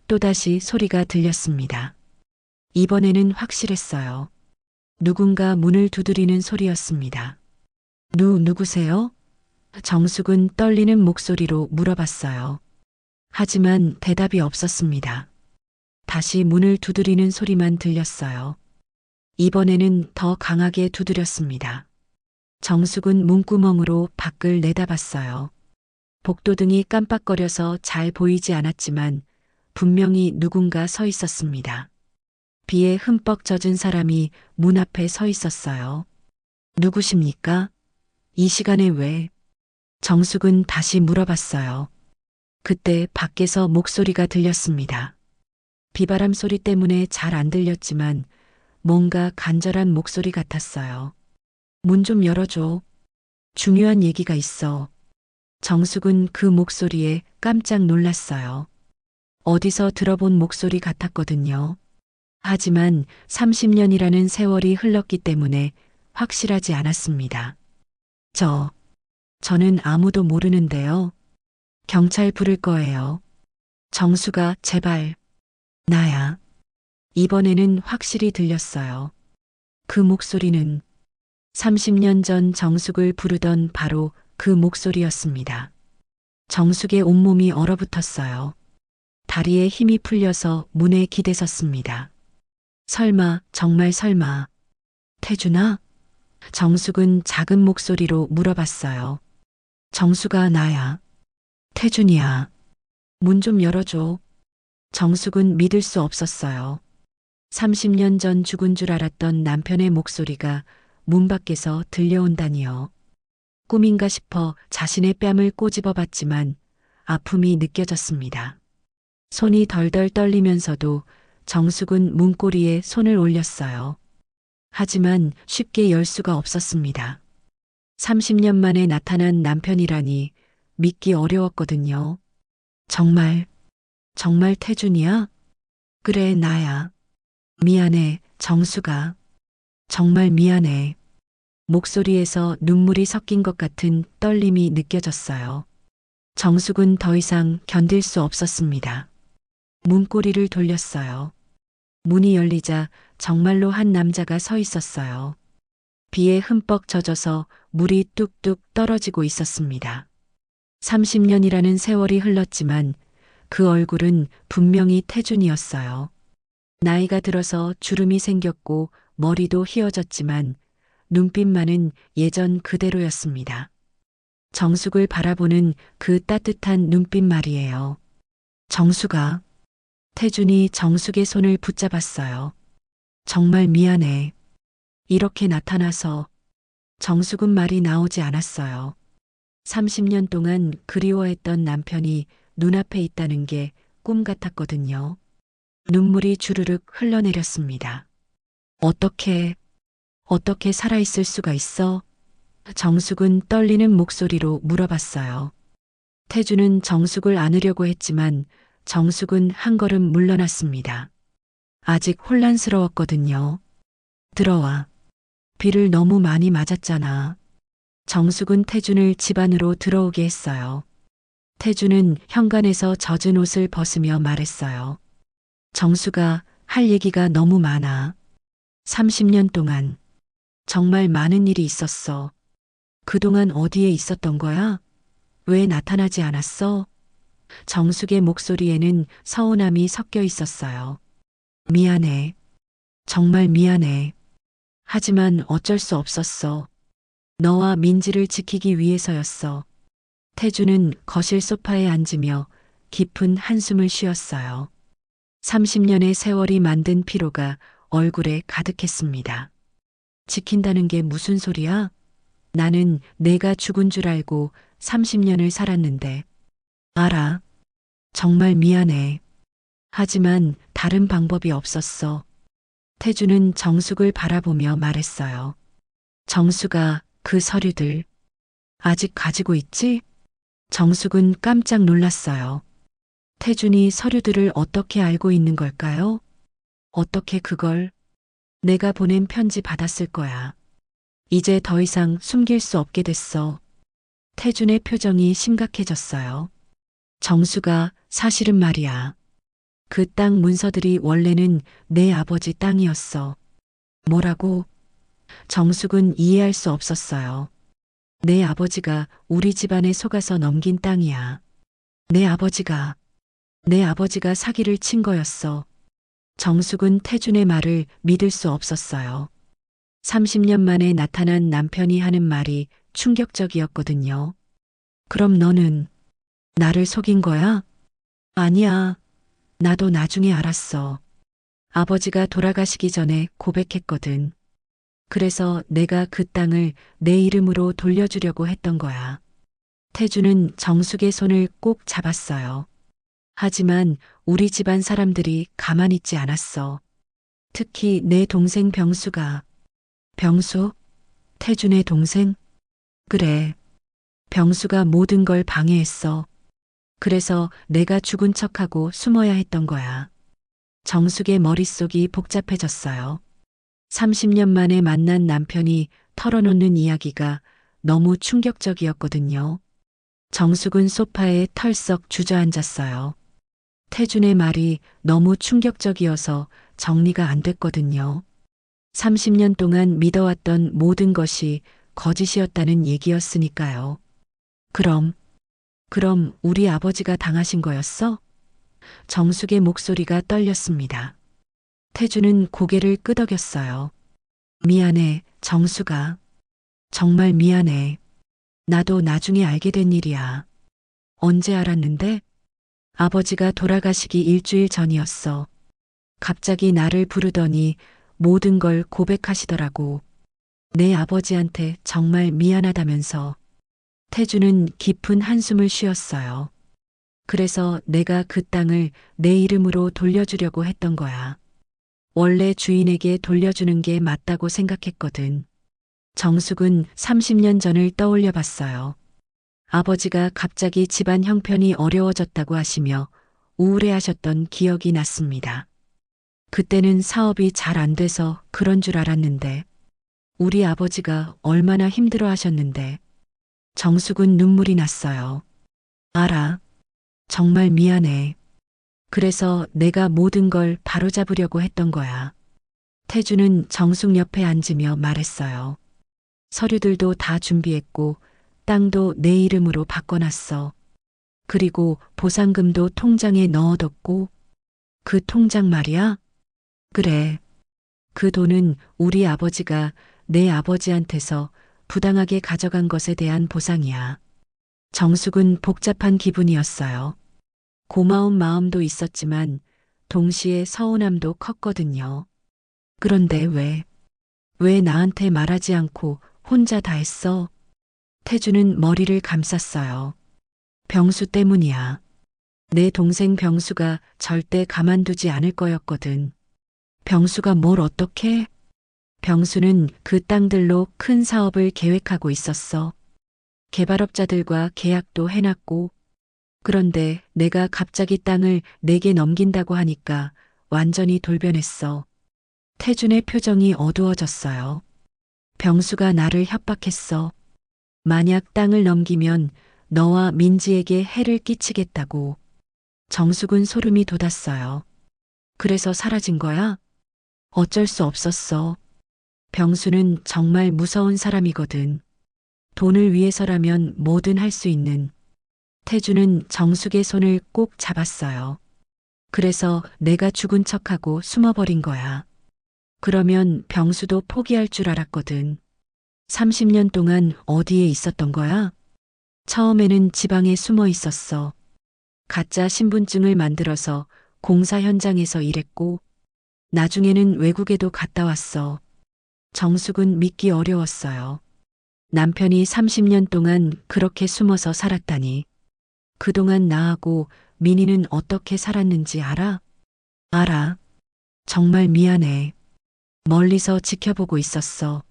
또다시 소리가 들렸습니다. 이번에는 확실했어요. 누군가 문을 두드리는 소리였습니다. 누구세요? 정숙은 떨리는 목소리로 물어봤어요. 하지만 대답이 없었습니다. 다시 문을 두드리는 소리만 들렸어요. 이번에는 더 강하게 두드렸습니다. 정숙은 문구멍으로 밖을 내다봤어요. 복도등이 깜빡거려서 잘 보이지 않았지만 분명히 누군가 서 있었습니다. 비에 흠뻑 젖은 사람이 문 앞에 서 있었어요. 누구십니까? 이 시간에 왜? 정숙은 다시 물어봤어요. 그때 밖에서 목소리가 들렸습니다. 비바람 소리 때문에 잘 안 들렸지만 뭔가 간절한 목소리 같았어요. 문 좀 열어줘. 중요한 얘기가 있어. 정숙은 그 목소리에 깜짝 놀랐어요. 어디서 들어본 목소리 같았거든요. 하지만 30년이라는 세월이 흘렀기 때문에 확실하지 않았습니다. 저는 아무도 모르는데요. 경찰 부를 거예요. 정수가 제발. 나야. 이번에는 확실히 들렸어요. 그 목소리는 30년 전 정숙을 부르던 바로 그 목소리였습니다. 정숙의 온몸이 얼어붙었어요. 다리에 힘이 풀려서 문에 기대섰습니다. 설마, 정말 설마. 태준아? 정숙은 작은 목소리로 물어봤어요. 정수가 나야. 태준이야. 문 좀 열어줘. 정숙은 믿을 수 없었어요. 30년 전 죽은 줄 알았던 남편의 목소리가 문 밖에서 들려온다니요. 꿈인가 싶어 자신의 뺨을 꼬집어 봤지만 아픔이 느껴졌습니다. 손이 덜덜 떨리면서도 정숙은 문고리에 손을 올렸어요. 하지만 쉽게 열 수가 없었습니다. 30년 만에 나타난 남편이라니 믿기 어려웠거든요. 정말 태준이야? 그래, 나야. 미안해, 정수가. 정말 미안해. 목소리에서 눈물이 섞인 것 같은 떨림이 느껴졌어요. 정숙은 더 이상 견딜 수 없었습니다. 문고리를 돌렸어요. 문이 열리자 정말로 한 남자가 서 있었어요. 비에 흠뻑 젖어서 물이 뚝뚝 떨어지고 있었습니다. 30년이라는 세월이 흘렀지만 그 얼굴은 분명히 태준이었어요. 나이가 들어서 주름이 생겼고 머리도 휘어졌지만 눈빛만은 예전 그대로였습니다. 정숙을 바라보는 그 따뜻한 눈빛 말이에요. 정숙아. 태준이 정숙의 손을 붙잡았어요. 정말 미안해. 이렇게 나타나서. 정숙은 말이 나오지 않았어요. 30년 동안 그리워했던 남편이 눈앞에 있다는 게 꿈 같았거든요. 눈물이 주르륵 흘러내렸습니다. 어떻게 살아있을 수가 있어? 정숙은 떨리는 목소리로 물어봤어요. 태주는 정숙을 안으려고 했지만 정숙은 한 걸음 물러났습니다. 아직 혼란스러웠거든요. 들어와. 비를 너무 많이 맞았잖아. 정숙은 태준을 집 안으로 들어오게 했어요. 태준은 현관에서 젖은 옷을 벗으며 말했어요. 정수가 할 얘기가 너무 많아. 30년 동안 정말 많은 일이 있었어. 그동안 어디에 있었던 거야? 왜 나타나지 않았어? 정숙의 목소리에는 서운함이 섞여 있었어요. 미안해. 정말 미안해. 하지만 어쩔 수 없었어. 너와 민지를 지키기 위해서였어. 태주는 거실 소파에 앉으며 깊은 한숨을 쉬었어요. 30년의 세월이 만든 피로가 얼굴에 가득했습니다. 지킨다는 게 무슨 소리야? 나는 내가 죽은 줄 알고 30년을 살았는데. 알아. 정말 미안해. 하지만 다른 방법이 없었어. 태주는 정숙을 바라보며 말했어요. 정숙아, 그 서류들 아직 가지고 있지? 정숙은 깜짝 놀랐어요. 태준이 서류들을 어떻게 알고 있는 걸까요? 어떻게 그걸? 내가 보낸 편지 받았을 거야. 이제 더 이상 숨길 수 없게 됐어. 태준의 표정이 심각해졌어요. 정수가 사실은 말이야. 그 땅 문서들이 원래는 내 아버지 땅이었어. 뭐라고? 정숙은 이해할 수 없었어요. 내 아버지가 우리 집안에 속아서 넘긴 땅이야. 내 아버지가 사기를 친 거였어. 정숙은 태준의 말을 믿을 수 없었어요. 30년 만에 나타난 남편이 하는 말이 충격적이었거든요. 그럼 너는 나를 속인 거야? 아니야. 나도 나중에 알았어. 아버지가 돌아가시기 전에 고백했거든. 그래서 내가 그 땅을 내 이름으로 돌려주려고 했던 거야. 태주는 정숙의 손을 꼭 잡았어요. 하지만 우리 집안 사람들이 가만히 있지 않았어. 특히 내 동생 병수가. 병수? 태준의 동생? 그래. 병수가 모든 걸 방해했어. 그래서 내가 죽은 척하고 숨어야 했던 거야. 정숙의 머릿속이 복잡해졌어요. 30년 만에 만난 남편이 털어놓는 이야기가 너무 충격적이었거든요. 정숙은 소파에 털썩 주저앉았어요. 태준의 말이 너무 충격적이어서 정리가 안 됐거든요. 30년 동안 믿어왔던 모든 것이 거짓이었다는 얘기였으니까요. 그럼 우리 아버지가 당하신 거였어? 정숙의 목소리가 떨렸습니다. 태주는 고개를 끄덕였어요. 미안해, 정숙아. 정말 미안해. 나도 나중에 알게 된 일이야. 언제 알았는데? 아버지가 돌아가시기 일주일 전이었어. 갑자기 나를 부르더니 모든 걸 고백하시더라고. 내 아버지한테 정말 미안하다면서. 태주는 깊은 한숨을 쉬었어요. 그래서 내가 그 땅을 내 이름으로 돌려주려고 했던 거야. 원래 주인에게 돌려주는 게 맞다고 생각했거든. 정숙은 30년 전을 떠올려 봤어요. 아버지가 갑자기 집안 형편이 어려워졌다고 하시며 우울해하셨던 기억이 났습니다. 그때는 사업이 잘 안 돼서 그런 줄 알았는데 우리 아버지가 얼마나 힘들어 하셨는데. 정숙은 눈물이 났어요. 알아. 정말 미안해. 그래서 내가 모든 걸 바로잡으려고 했던 거야. 태주는 정숙 옆에 앉으며 말했어요. 서류들도 다 준비했고 땅도 내 이름으로 바꿔놨어. 그리고 보상금도 통장에 넣어뒀고. 그 통장 말이야? 그래. 그 돈은 우리 아버지가 내 아버지한테서 부당하게 가져간 것에 대한 보상이야. 정숙은 복잡한 기분이었어요. 고마운 마음도 있었지만 동시에 서운함도 컸거든요. 그런데 왜 나한테 말하지 않고 혼자 다 했어? 태주는 머리를 감쌌어요. 병수 때문이야. 내 동생 병수가 절대 가만두지 않을 거였거든. 병수가 뭘 어떻게? 병수는 그 땅들로 큰 사업을 계획하고 있었어. 개발업자들과 계약도 해놨고. 그런데 내가 갑자기 땅을 내게 넘긴다고 하니까 완전히 돌변했어. 태준의 표정이 어두워졌어요. 병수가 나를 협박했어. 만약 땅을 넘기면 너와 민지에게 해를 끼치겠다고. 정숙은 소름이 돋았어요. 그래서 사라진 거야? 어쩔 수 없었어. 병수는 정말 무서운 사람이거든. 돈을 위해서라면 뭐든 할 수 있는. 태주는 정숙의 손을 꼭 잡았어요. 그래서 내가 죽은 척하고 숨어버린 거야. 그러면 병수도 포기할 줄 알았거든. 30년 동안 어디에 있었던 거야? 처음에는 지방에 숨어 있었어. 가짜 신분증을 만들어서 공사 현장에서 일했고, 나중에는 외국에도 갔다 왔어. 정숙은 믿기 어려웠어요. 남편이 30년 동안 그렇게 숨어서 살았다니. 그동안 나하고 민희는 어떻게 살았는지 알아? 알아. 정말 미안해. 멀리서 지켜보고 있었어.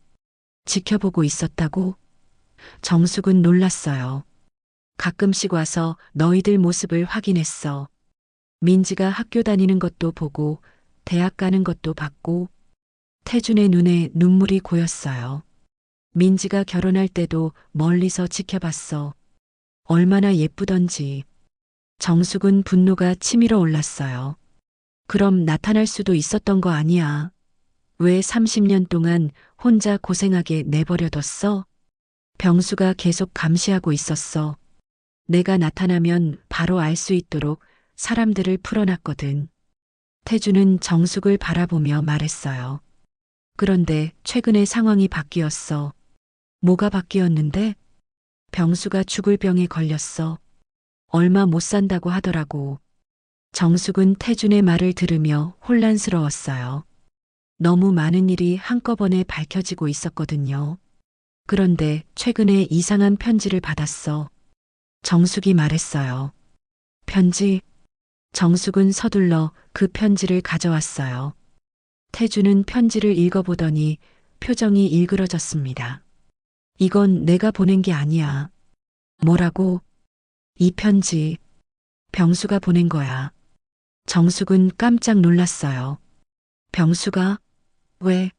지켜보고 있었다고? 정숙은 놀랐어요. 가끔씩 와서 너희들 모습을 확인했어. 민지가 학교 다니는 것도 보고, 대학 가는 것도 봤고, 태준의 눈에 눈물이 고였어요. 민지가 결혼할 때도 멀리서 지켜봤어. 얼마나 예쁘던지. 정숙은 분노가 치밀어 올랐어요. 그럼 나타날 수도 있었던 거 아니야. 왜 30년 동안 혼자 고생하게 내버려뒀어? 병수가 계속 감시하고 있었어. 내가 나타나면 바로 알 수 있도록 사람들을 풀어놨거든. 태주는 정숙을 바라보며 말했어요. 그런데 최근에 상황이 바뀌었어. 뭐가 바뀌었는데? 병수가 죽을 병에 걸렸어. 얼마 못 산다고 하더라고. 정숙은 태준의 말을 들으며 혼란스러웠어요. 너무 많은 일이 한꺼번에 밝혀지고 있었거든요. 그런데 최근에 이상한 편지를 받았어. 정숙이 말했어요. 편지? 정숙은 서둘러 그 편지를 가져왔어요. 태주는 편지를 읽어보더니 표정이 일그러졌습니다. 이건 내가 보낸 게 아니야. 뭐라고? 이 편지. 병수가 보낸 거야. 정숙은 깜짝 놀랐어요. 병수가? 왜?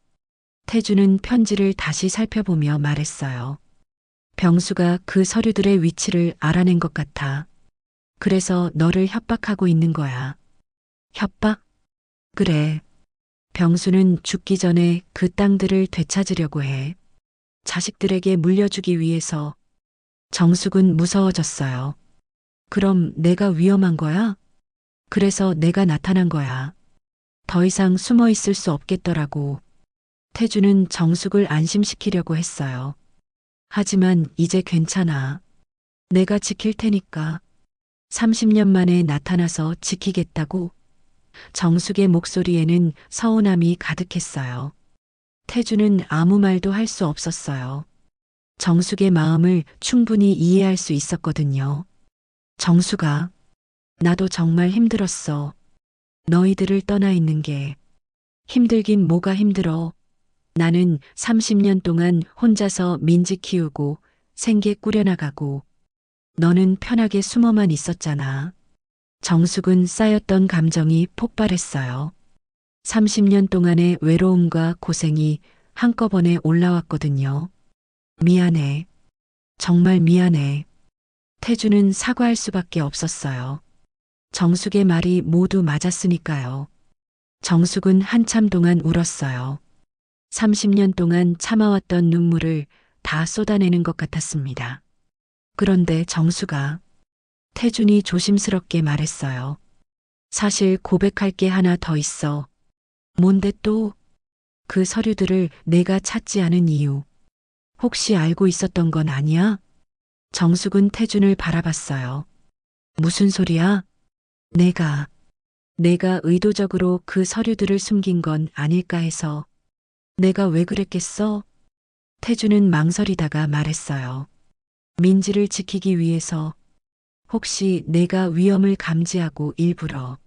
태주는 편지를 다시 살펴보며 말했어요. 병수가 그 서류들의 위치를 알아낸 것 같아. 그래서 너를 협박하고 있는 거야. 협박? 그래. 병수는 죽기 전에 그 땅들을 되찾으려고 해. 자식들에게 물려주기 위해서. 정숙은 무서워졌어요. 그럼 내가 위험한 거야? 그래서 내가 나타난 거야. 더 이상 숨어 있을 수 없겠더라고. 태주는 정숙을 안심시키려고 했어요. 하지만 이제 괜찮아. 내가 지킬 테니까. 30년 만에 나타나서 지키겠다고. 정숙의 목소리에는 서운함이 가득했어요. 태주는 아무 말도 할 수 없었어요. 정숙의 마음을 충분히 이해할 수 있었거든요. 정숙아, 나도 정말 힘들었어. 너희들을 떠나 있는 게. 힘들긴 뭐가 힘들어. 나는 30년 동안 혼자서 민지 키우고 생계 꾸려나가고 너는 편하게 숨어만 있었잖아. 정숙은 쌓였던 감정이 폭발했어요. 30년 동안의 외로움과 고생이 한꺼번에 올라왔거든요. 미안해. 정말 미안해. 태주는 사과할 수밖에 없었어요. 정숙의 말이 모두 맞았으니까요. 정숙은 한참 동안 울었어요. 30년 동안 참아왔던 눈물을 다 쏟아내는 것 같았습니다. 그런데 정숙아, 태준이 조심스럽게 말했어요. 사실 고백할 게 하나 더 있어. 뭔데 또? 그 서류들을 내가 찾지 않은 이유. 혹시 알고 있었던 건 아니야? 정숙은 태준을 바라봤어요. 무슨 소리야? 내가 의도적으로 그 서류들을 숨긴 건 아닐까 해서. 내가 왜 그랬겠어? 태준은 망설이다가 말했어요. 민지를 지키기 위해서. 혹시 내가 위험을 감지하고 일부러.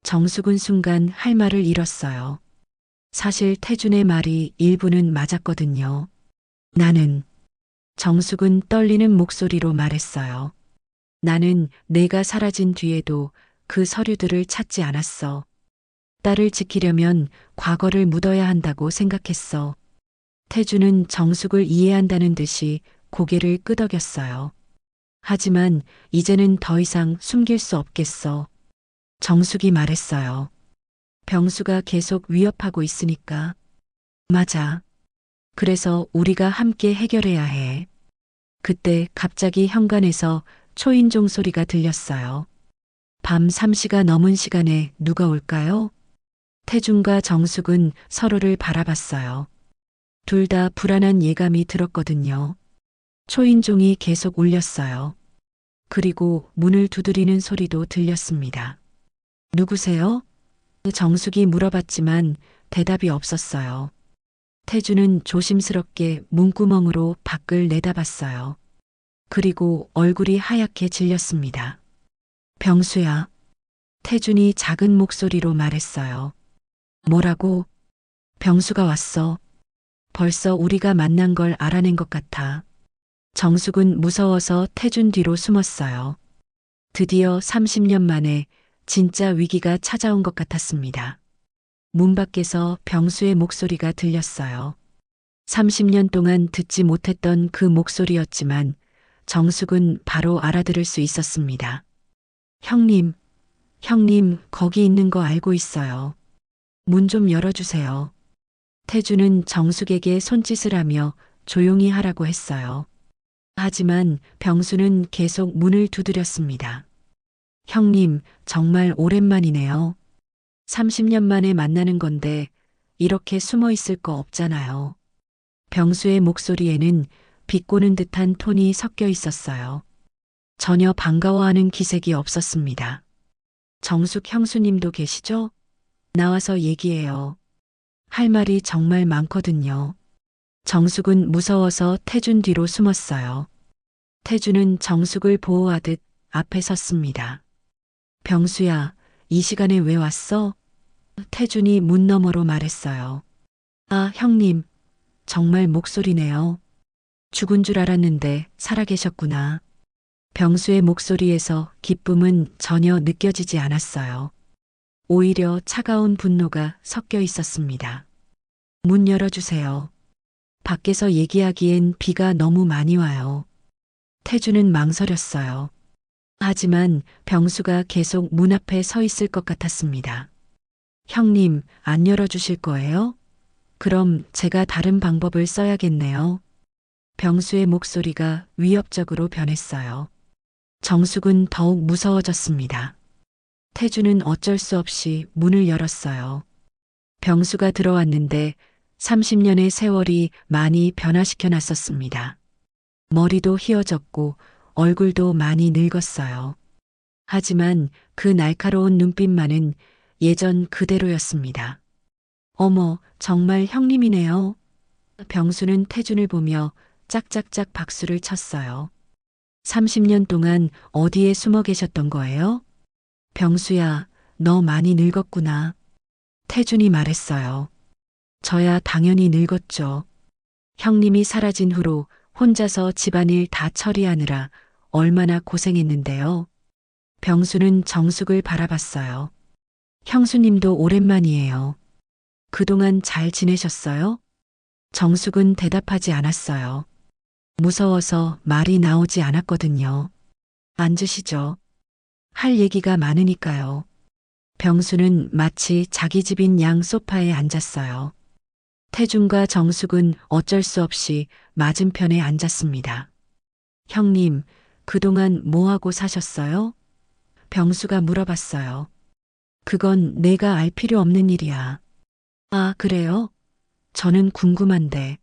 정숙은 순간 할 말을 잃었어요. 사실 태준의 말이 일부는 맞았거든요. 나는. 정숙은 떨리는 목소리로 말했어요. 나는 내가 사라진 뒤에도 그 서류들을 찾지 않았어. 딸을 지키려면 과거를 묻어야 한다고 생각했어. 태주는 정숙을 이해한다는 듯이 고개를 끄덕였어요. 하지만 이제는 더 이상 숨길 수 없겠어. 정숙이 말했어요. 병수가 계속 위협하고 있으니까. 맞아. 그래서 우리가 함께 해결해야 해. 그때 갑자기 현관에서 초인종 소리가 들렸어요. 밤 3시가 넘은 시간에 누가 올까요? 태준과 정숙은 서로를 바라봤어요. 둘 다 불안한 예감이 들었거든요. 초인종이 계속 울렸어요. 그리고 문을 두드리는 소리도 들렸습니다. 누구세요? 정숙이 물어봤지만 대답이 없었어요. 태주는 조심스럽게 문구멍으로 밖을 내다봤어요. 그리고 얼굴이 하얗게 질렸습니다. 병수야. 태준이 작은 목소리로 말했어요. 뭐라고? 병수가 왔어. 벌써 우리가 만난 걸 알아낸 것 같아. 정숙은 무서워서 태준 뒤로 숨었어요. 드디어 30년 만에 진짜 위기가 찾아온 것 같았습니다. 문 밖에서 병수의 목소리가 들렸어요. 30년 동안 듣지 못했던 그 목소리였지만 정숙은 바로 알아들을 수 있었습니다. 형님, 형님, 거기 있는 거 알고 있어요. 문 좀 열어주세요. 태주는 정숙에게 손짓을 하며 조용히 하라고 했어요. 하지만 병수는 계속 문을 두드렸습니다. 형님, 정말 오랜만이네요. 30년 만에 만나는 건데 이렇게 숨어 있을 거 없잖아요. 병수의 목소리에는 비꼬는 듯한 톤이 섞여 있었어요. 전혀 반가워하는 기색이 없었습니다. 정숙 형수님도 계시죠? 나와서 얘기해요. 할 말이 정말 많거든요. 정숙은 무서워서 태준 뒤로 숨었어요. 태준은 정숙을 보호하듯 앞에 섰습니다. 병수야, 이 시간에 왜 왔어? 태준이 문 너머로 말했어요. 아, 형님, 정말 목소리네요. 죽은 줄 알았는데 살아계셨구나. 병수의 목소리에서 기쁨은 전혀 느껴지지 않았어요. 오히려 차가운 분노가 섞여 있었습니다. 문 열어주세요. 밖에서 얘기하기엔 비가 너무 많이 와요. 태주는 망설였어요. 하지만 병수가 계속 문 앞에 서 있을 것 같았습니다. 형님, 안 열어주실 거예요? 그럼 제가 다른 방법을 써야겠네요. 병수의 목소리가 위협적으로 변했어요. 정숙은 더욱 무서워졌습니다. 태주는 어쩔 수 없이 문을 열었어요. 병수가 들어왔는데 30년의 세월이 많이 변화시켜 놨었습니다. 머리도 휘어졌고 얼굴도 많이 늙었어요. 하지만 그 날카로운 눈빛만은 예전 그대로였습니다. 어머, 정말 형님이네요. 병수는 태준을 보며 짝짝짝 박수를 쳤어요. 30년 동안 어디에 숨어 계셨던 거예요? 병수야, 너 많이 늙었구나. 태준이 말했어요. 저야 당연히 늙었죠. 형님이 사라진 후로 혼자서 집안일 다 처리하느라 얼마나 고생했는데요. 병수는 정숙을 바라봤어요. 형수님도 오랜만이에요. 그동안 잘 지내셨어요? 정숙은 대답하지 않았어요. 무서워서 말이 나오지 않았거든요. 앉으시죠. 할 얘기가 많으니까요. 병수는 마치 자기 집인 양 소파에 앉았어요. 태준과 정숙은 어쩔 수 없이 맞은편에 앉았습니다. 형님, 그동안 뭐하고 사셨어요? 병수가 물어봤어요. 그건 내가 알 필요 없는 일이야. 아, 그래요? 저는 궁금한데.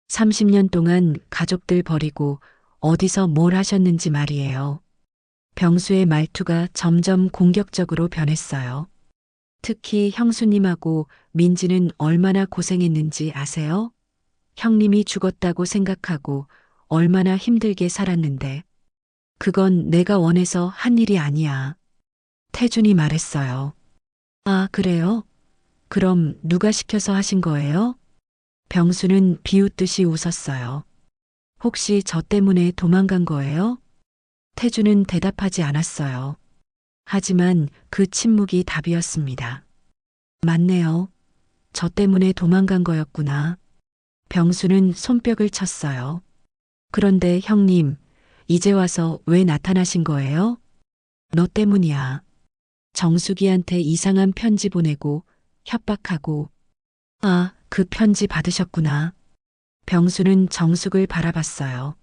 30년 동안 가족들 버리고 어디서 뭘 하셨는지 말이에요. 병수의 말투가 점점 공격적으로 변했어요. 특히 형수님하고 민지는 얼마나 고생했는지 아세요? 형님이 죽었다고 생각하고 얼마나 힘들게 살았는데. 그건 내가 원해서 한 일이 아니야. 태준이 말했어요. 아, 그래요? 그럼 누가 시켜서 하신 거예요? 병수는 비웃듯이 웃었어요. 혹시 저 때문에 도망간 거예요? 태준은 대답하지 않았어요. 하지만 그 침묵이 답이었습니다. 맞네요. 저 때문에 도망간 거였구나. 병수는 손뼉을 쳤어요. 그런데 형님, 이제 와서 왜 나타나신 거예요? 너 때문이야. 정숙이한테 이상한 편지 보내고 협박하고. 아, 그 편지 받으셨구나. 병수는 정숙을 바라봤어요.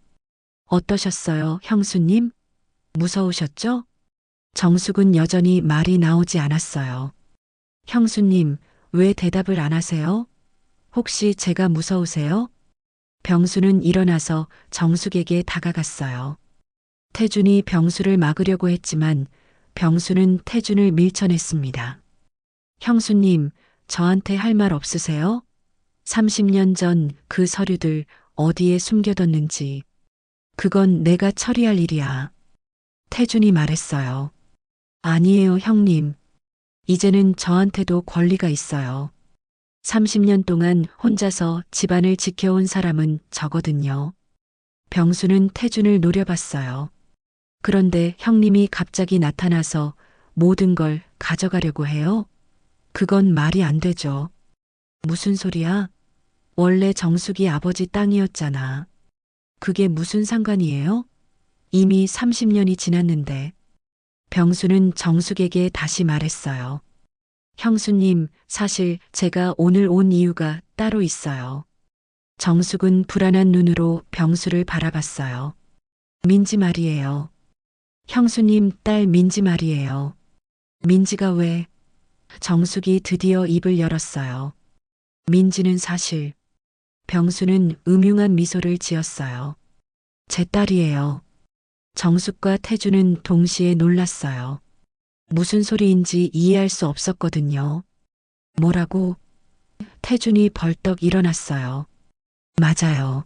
어떠셨어요, 형수님? 무서우셨죠? 정숙은 여전히 말이 나오지 않았어요. 형수님, 왜 대답을 안 하세요? 혹시 제가 무서우세요? 병수는 일어나서 정숙에게 다가갔어요. 태준이 병수를 막으려고 했지만 병수는 태준을 밀쳐냈습니다. 형수님, 저한테 할 말 없으세요? 30년 전 그 서류들 어디에 숨겨뒀는지. 그건 내가 처리할 일이야. 태준이 말했어요. 아니에요, 형님. 이제는 저한테도 권리가 있어요. 30년 동안 혼자서 집안을 지켜온 사람은 저거든요. 병수는 태준을 노려봤어요. 그런데 형님이 갑자기 나타나서 모든 걸 가져가려고 해요? 그건 말이 안 되죠. 무슨 소리야? 원래 정숙이 아버지 땅이었잖아. 그게 무슨 상관이에요? 이미 30년이 지났는데. 병수는 정숙에게 다시 말했어요. 형수님, 사실 제가 오늘 온 이유가 따로 있어요. 정숙은 불안한 눈으로 병수를 바라봤어요. 민지 말이에요. 형수님 딸 민지 말이에요. 민지가 왜? 정숙이 드디어 입을 열었어요. 민지는 사실. 병수는 음흉한 미소를 지었어요. 제 딸이에요. 정숙과 태주는 동시에 놀랐어요. 무슨 소리인지 이해할 수 없었거든요. 뭐라고? 태준이 벌떡 일어났어요. 맞아요.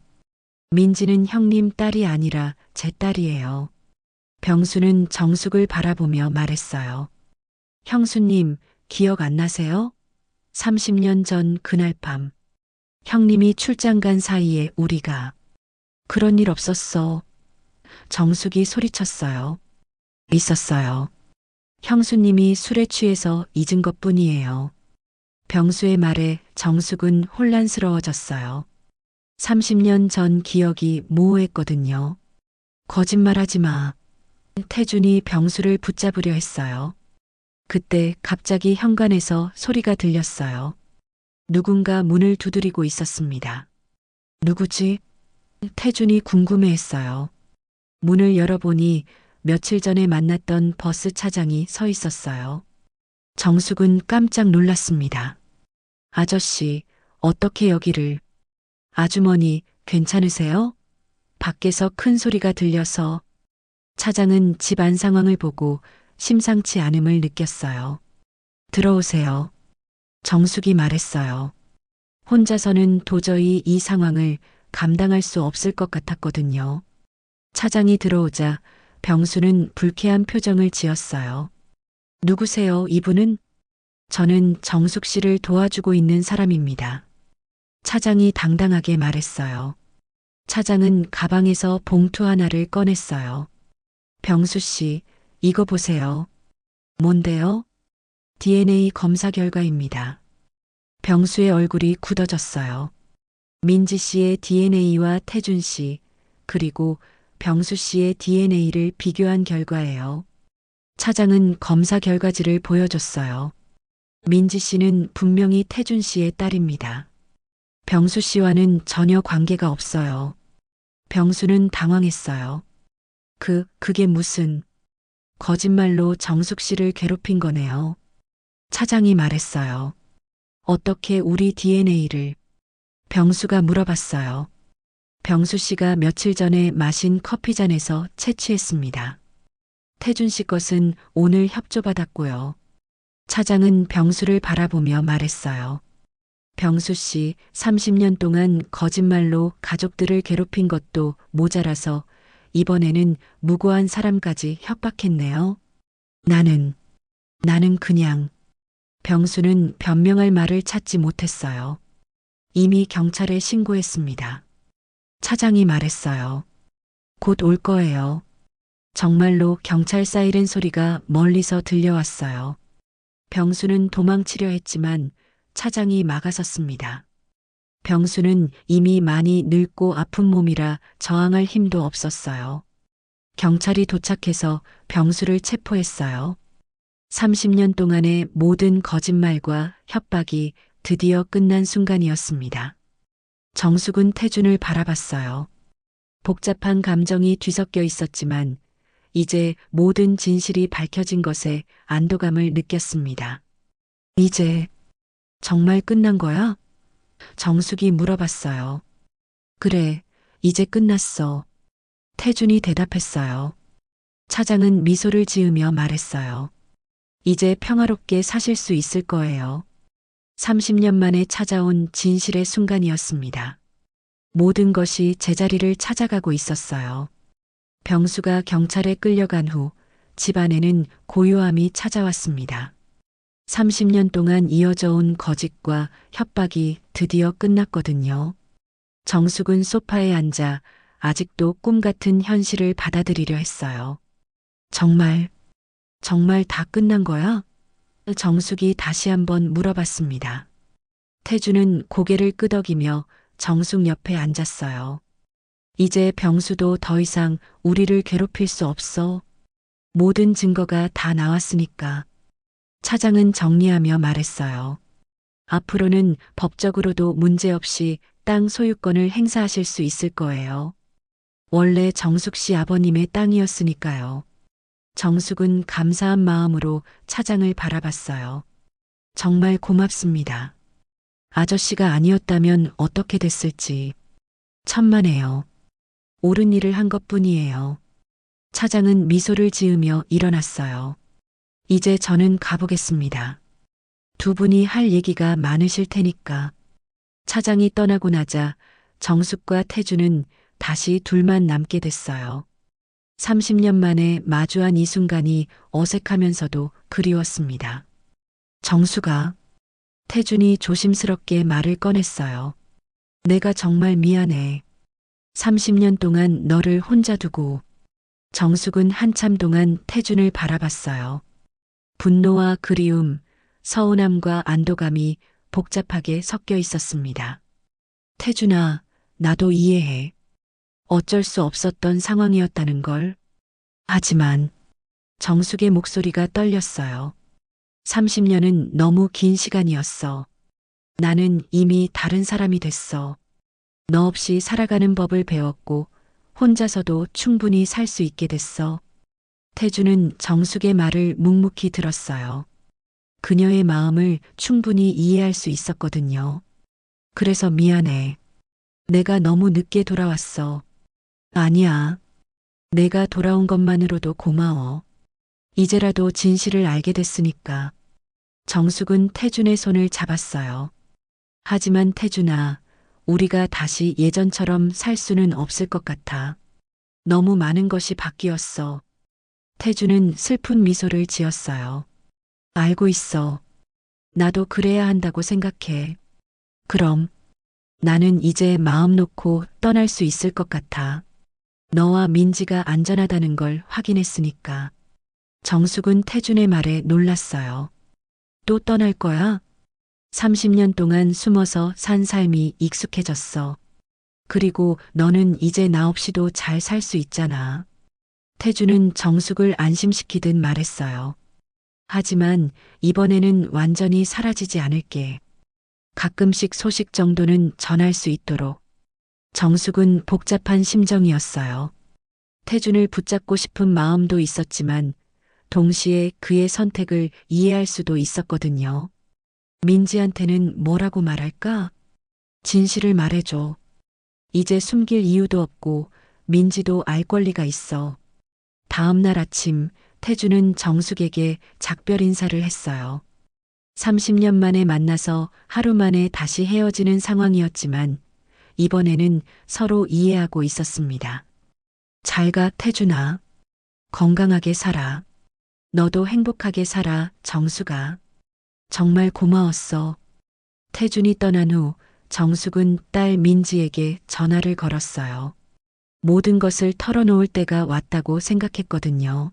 민지는 형님 딸이 아니라 제 딸이에요. 병수는 정숙을 바라보며 말했어요. 형수님, 기억 안 나세요? 30년 전 그날 밤. 형님이 출장 간 사이에 우리가. 그런 일 없었어. 정숙이 소리쳤어요. 있었어요. 형수님이 술에 취해서 잊은 것뿐이에요. 병수의 말에 정숙은 혼란스러워졌어요. 30년 전 기억이 모호했거든요. 거짓말하지 마. 태준이 병수를 붙잡으려 했어요. 그때 갑자기 현관에서 소리가 들렸어요. 누군가 문을 두드리고 있었습니다. 누구지? 태준이 궁금해했어요. 문을 열어보니 며칠 전에 만났던 버스 차장이 서 있었어요. 정숙은 깜짝 놀랐습니다. 아저씨, 어떻게 여기를? 아주머니, 괜찮으세요? 밖에서 큰 소리가 들려서 차장은 집안 상황을 보고 심상치 않음을 느꼈어요. 들어오세요. 정숙이 말했어요. 혼자서는 도저히 이 상황을 감당할 수 없을 것 같았거든요. 차장이 들어오자 병수는 불쾌한 표정을 지었어요. 누구세요, 이분은? 저는 정숙 씨를 도와주고 있는 사람입니다. 차장이 당당하게 말했어요. 차장은 가방에서 봉투 하나를 꺼냈어요. 병수 씨, 이거 보세요. 뭔데요? DNA 검사 결과입니다. 병수의 얼굴이 굳어졌어요. 민지 씨의 DNA와 태준 씨, 그리고 병수 씨의 DNA를 비교한 결과예요. 차장은 검사 결과지를 보여줬어요. 민지 씨는 분명히 태준 씨의 딸입니다. 병수 씨와는 전혀 관계가 없어요. 병수는 당황했어요. 그게 무슨 거짓말로 정숙 씨를 괴롭힌 거네요. 차장이 말했어요. 어떻게 우리 DNA를? 병수가 물어봤어요. 병수 씨가 며칠 전에 마신 커피잔에서 채취했습니다. 태준 씨 것은 오늘 협조받았고요. 차장은 병수를 바라보며 말했어요. 병수 씨 30년 동안 거짓말로 가족들을 괴롭힌 것도 모자라서 이번에는 무고한 사람까지 협박했네요. 나는 그냥. 병수는 변명할 말을 찾지 못했어요. 이미 경찰에 신고했습니다. 차장이 말했어요. 곧 올 거예요. 정말로 경찰 사이렌 소리가 멀리서 들려왔어요. 병수는 도망치려 했지만 차장이 막아섰습니다. 병수는 이미 많이 늙고 아픈 몸이라 저항할 힘도 없었어요. 경찰이 도착해서 병수를 체포했어요. 30년 동안의 모든 거짓말과 협박이 드디어 끝난 순간이었습니다. 정숙은 태준을 바라봤어요. 복잡한 감정이 뒤섞여 있었지만 이제 모든 진실이 밝혀진 것에 안도감을 느꼈습니다. 이제 정말 끝난 거야? 정숙이 물어봤어요. 그래, 이제 끝났어. 태준이 대답했어요. 차장은 미소를 지으며 말했어요. 이제 평화롭게 사실 수 있을 거예요. 30년 만에 찾아온 진실의 순간이었습니다. 모든 것이 제자리를 찾아가고 있었어요. 병수가 경찰에 끌려간 후 집안에는 고요함이 찾아왔습니다. 30년 동안 이어져 온 거짓과 협박이 드디어 끝났거든요. 정숙은 소파에 앉아 아직도 꿈 같은 현실을 받아들이려 했어요. 정말 다 끝난 거야? 정숙이 다시 한번 물어봤습니다. 태주는 고개를 끄덕이며 정숙 옆에 앉았어요. 이제 병수도 더 이상 우리를 괴롭힐 수 없어. 모든 증거가 다 나왔으니까. 차장은 정리하며 말했어요. 앞으로는 법적으로도 문제없이 땅 소유권을 행사하실 수 있을 거예요. 원래 정숙 씨 아버님의 땅이었으니까요. 정숙은 감사한 마음으로 차장을 바라봤어요. 정말 고맙습니다. 아저씨가 아니었다면 어떻게 됐을지. 천만에요. 옳은 일을 한 것뿐이에요. 차장은 미소를 지으며 일어났어요. 이제 저는 가보겠습니다. 두 분이 할 얘기가 많으실 테니까. 차장이 떠나고 나자 정숙과 태주는 다시 둘만 남게 됐어요. 30년 만에 마주한 이 순간이 어색하면서도 그리웠습니다. 정숙아, 태준이 조심스럽게 말을 꺼냈어요. 내가 정말 미안해. 30년 동안 너를 혼자 두고. 정숙은 한참 동안 태준을 바라봤어요. 분노와 그리움, 서운함과 안도감이 복잡하게 섞여 있었습니다. 태준아, 나도 이해해. 어쩔 수 없었던 상황이었다는 걸. 하지만 정숙의 목소리가 떨렸어요. 30년은 너무 긴 시간이었어. 나는 이미 다른 사람이 됐어. 너 없이 살아가는 법을 배웠고 혼자서도 충분히 살 수 있게 됐어. 태주는 정숙의 말을 묵묵히 들었어요. 그녀의 마음을 충분히 이해할 수 있었거든요. 그래서 미안해. 내가 너무 늦게 돌아왔어. 아니야. 내가 돌아온 것만으로도 고마워. 이제라도 진실을 알게 됐으니까. 정숙은 태준의 손을 잡았어요. 하지만 태준아, 우리가 다시 예전처럼 살 수는 없을 것 같아. 너무 많은 것이 바뀌었어. 태준은 슬픈 미소를 지었어요. 알고 있어. 나도 그래야 한다고 생각해. 그럼 나는 이제 마음 놓고 떠날 수 있을 것 같아. 너와 민지가 안전하다는 걸 확인했으니까. 정숙은 태준의 말에 놀랐어요. 또 떠날 거야? 30년 동안 숨어서 산 삶이 익숙해졌어. 그리고 너는 이제 나 없이도 잘 살 수 있잖아. 태준은 정숙을 안심시키듯 말했어요. 하지만 이번에는 완전히 사라지지 않을게. 가끔씩 소식 정도는 전할 수 있도록. 정숙은 복잡한 심정이었어요. 태준을 붙잡고 싶은 마음도 있었지만 동시에 그의 선택을 이해할 수도 있었거든요. 민지한테는 뭐라고 말할까? 진실을 말해줘. 이제 숨길 이유도 없고 민지도 알 권리가 있어. 다음 날 아침 태준은 정숙에게 작별 인사를 했어요. 30년 만에 만나서 하루 만에 다시 헤어지는 상황이었지만 이번에는 서로 이해하고 있었습니다. 잘 가, 태준아. 건강하게 살아. 너도 행복하게 살아, 정숙아. 정말 고마웠어. 태준이 떠난 후 정숙은 딸 민지에게 전화를 걸었어요. 모든 것을 털어놓을 때가 왔다고 생각했거든요.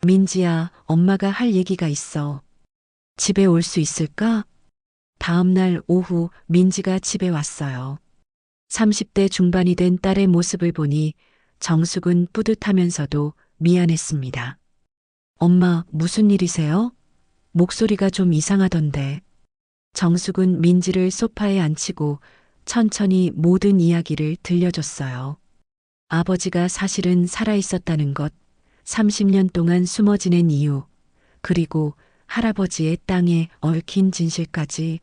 민지야, 엄마가 할 얘기가 있어. 집에 올 수 있을까? 다음 날 오후 민지가 집에 왔어요. 30대 중반이 된 딸의 모습을 보니 정숙은 뿌듯하면서도 미안했습니다. 엄마, 무슨 일이세요? 목소리가 좀 이상하던데. 정숙은 민지를 소파에 앉히고 천천히 모든 이야기를 들려줬어요. 아버지가 사실은 살아있었다는 것, 30년 동안 숨어 지낸 이유, 그리고 할아버지의 땅에 얽힌 진실까지.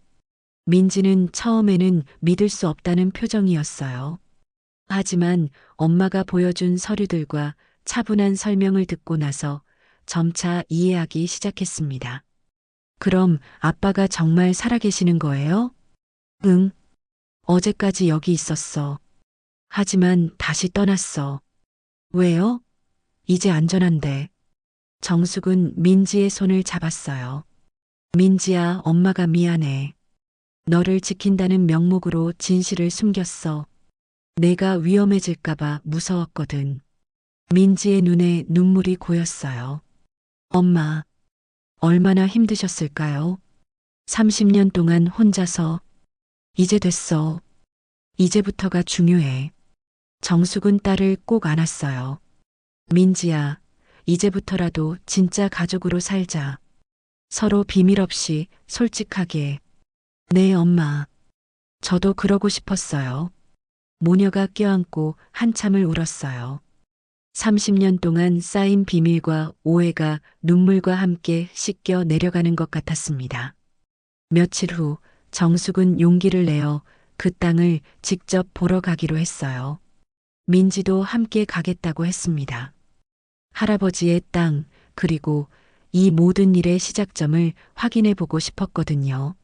민지는 처음에는 믿을 수 없다는 표정이었어요. 하지만 엄마가 보여준 서류들과 차분한 설명을 듣고 나서 점차 이해하기 시작했습니다. 그럼 아빠가 정말 살아계시는 거예요? 응. 어제까지 여기 있었어. 하지만 다시 떠났어. 왜요? 이제 안전한데. 정숙은 민지의 손을 잡았어요. 민지야, 엄마가 미안해. 너를 지킨다는 명목으로 진실을 숨겼어. 내가 위험해질까봐 무서웠거든. 민지의 눈에 눈물이 고였어요. 엄마, 얼마나 힘드셨을까요? 30년 동안 혼자서. 이제 됐어. 이제부터가 중요해. 정숙은 딸을 꼭 안았어요. 민지야, 이제부터라도 진짜 가족으로 살자. 서로 비밀 없이 솔직하게. 네, 엄마. 저도 그러고 싶었어요. 모녀가 껴안고 한참을 울었어요. 30년 동안 쌓인 비밀과 오해가 눈물과 함께 씻겨 내려가는 것 같았습니다. 며칠 후 정숙은 용기를 내어 그 땅을 직접 보러 가기로 했어요. 민지도 함께 가겠다고 했습니다. 할아버지의 땅, 그리고 이 모든 일의 시작점을 확인해 보고 싶었거든요.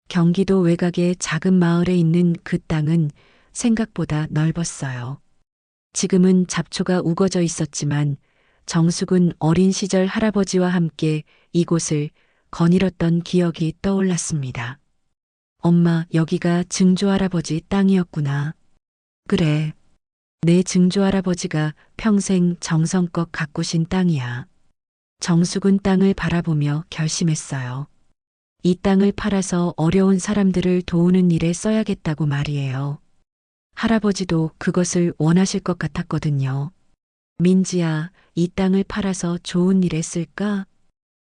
경기도 외곽의 작은 마을에 있는 그 땅은 생각보다 넓었어요. 지금은 잡초가 우거져 있었지만 정숙은 어린 시절 할아버지와 함께 이곳을 거닐었던 기억이 떠올랐습니다. 엄마, 여기가 증조할아버지 땅이었구나. 그래. 내 증조할아버지가 평생 정성껏 가꾸신 땅이야. 정숙은 땅을 바라보며 결심했어요. 이 땅을 팔아서 어려운 사람들을 도우는 일에 써야겠다고 말이에요. 할아버지도 그것을 원하실 것 같았거든요. 민지야, 이 땅을 팔아서 좋은 일에 쓸까?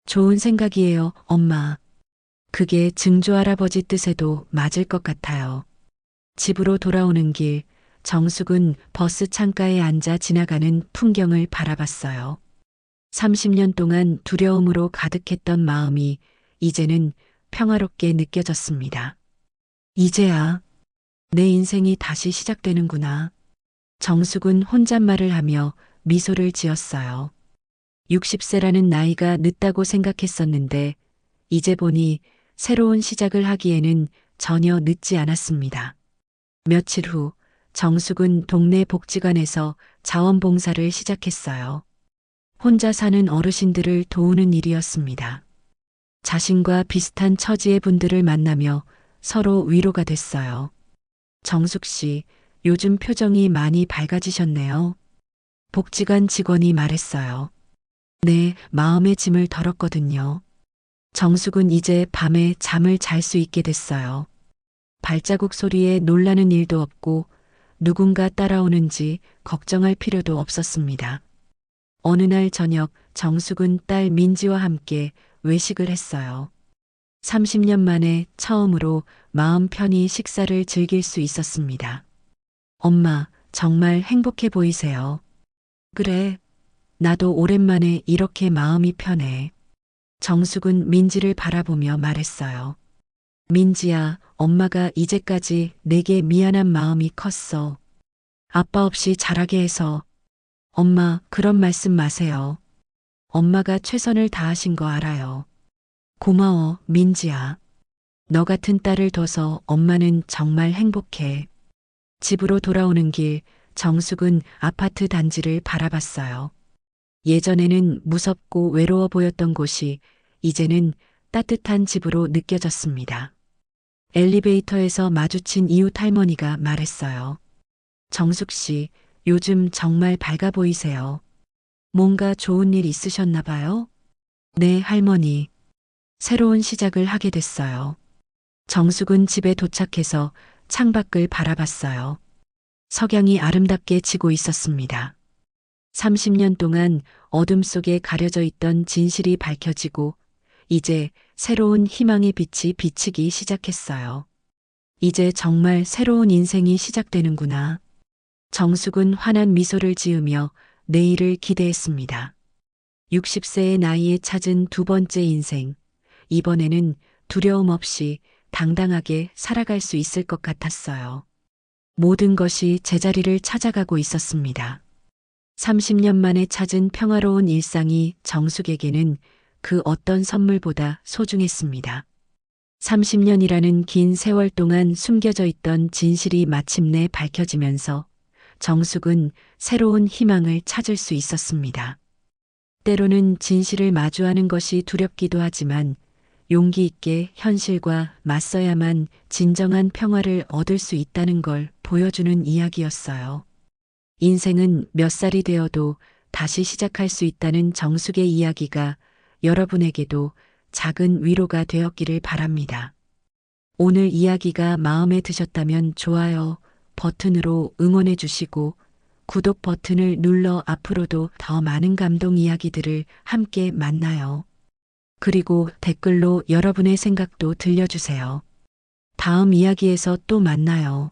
좋은 생각이에요, 엄마. 그게 증조할아버지 뜻에도 맞을 것 같아요. 집으로 돌아오는 길, 정숙은 버스 창가에 앉아 지나가는 풍경을 바라봤어요. 30년 동안 두려움으로 가득했던 마음이 이제는 평화롭게 느껴졌습니다. 이제야 내 인생이 다시 시작되는구나. 정숙은 혼잣말을 하며 미소를 지었어요. 60세라는 나이가 늦다고 생각했었는데 이제 보니 새로운 시작을 하기에는 전혀 늦지 않았습니다. 며칠 후 정숙은 동네 복지관에서 자원봉사를 시작했어요. 혼자 사는 어르신들을 도우는 일이었습니다. 자신과 비슷한 처지의 분들을 만나며 서로 위로가 됐어요. 정숙 씨, 요즘 표정이 많이 밝아지셨네요. 복지관 직원이 말했어요. 네, 마음의 짐을 덜었거든요. 정숙은 이제 밤에 잠을 잘 수 있게 됐어요. 발자국 소리에 놀라는 일도 없고 누군가 따라오는지 걱정할 필요도 없었습니다. 어느 날 저녁 정숙은 딸 민지와 함께 외식을 했어요. 30년 만에 처음으로 마음 편히 식사를 즐길 수 있었습니다. 엄마, 정말 행복해 보이세요. 그래, 나도 오랜만에 이렇게 마음이 편해. 정숙은 민지를 바라보며 말했어요. 민지야, 엄마가 이제까지 내게 미안한 마음이 컸어. 아빠 없이 자라게 해서. 엄마, 그런 말씀 마세요. 엄마가 최선을 다하신 거 알아요. 고마워, 민지야. 너 같은 딸을 둬서 엄마는 정말 행복해. 집으로 돌아오는 길, 정숙은 아파트 단지를 바라봤어요. 예전에는 무섭고 외로워 보였던 곳이 이제는 따뜻한 집으로 느껴졌습니다. 엘리베이터에서 마주친 이웃 할머니가 말했어요. 정숙 씨, 요즘 정말 밝아 보이세요. 뭔가 좋은 일 있으셨나 봐요? 네, 할머니. 새로운 시작을 하게 됐어요. 정숙은 집에 도착해서 창밖을 바라봤어요. 석양이 아름답게 지고 있었습니다. 30년 동안 어둠 속에 가려져 있던 진실이 밝혀지고 이제 새로운 희망의 빛이 비치기 시작했어요. 이제 정말 새로운 인생이 시작되는구나. 정숙은 환한 미소를 지으며 내일을 기대했습니다. 60세의 나이에 찾은 두 번째 인생. 이번에는 두려움 없이 당당하게 살아갈 수 있을 것 같았어요. 모든 것이 제자리를 찾아가고 있었습니다. 30년 만에 찾은 평화로운 일상이 정숙에게는 그 어떤 선물보다 소중했습니다. 30년이라는 긴 세월 동안 숨겨져 있던 진실이 마침내 밝혀지면서 정숙은 새로운 희망을 찾을 수 있었습니다. 때로는 진실을 마주하는 것이 두렵기도 하지만 용기 있게 현실과 맞서야만 진정한 평화를 얻을 수 있다는 걸 보여주는 이야기였어요. 인생은 몇 살이 되어도 다시 시작할 수 있다는 정숙의 이야기가 여러분에게도 작은 위로가 되었기를 바랍니다. 오늘 이야기가 마음에 드셨다면 좋아요 버튼으로 응원해 주시고 구독 버튼을 눌러 앞으로도 더 많은 감동 이야기들을 함께 만나요. 그리고 댓글로 여러분의 생각도 들려주세요. 다음 이야기에서 또 만나요.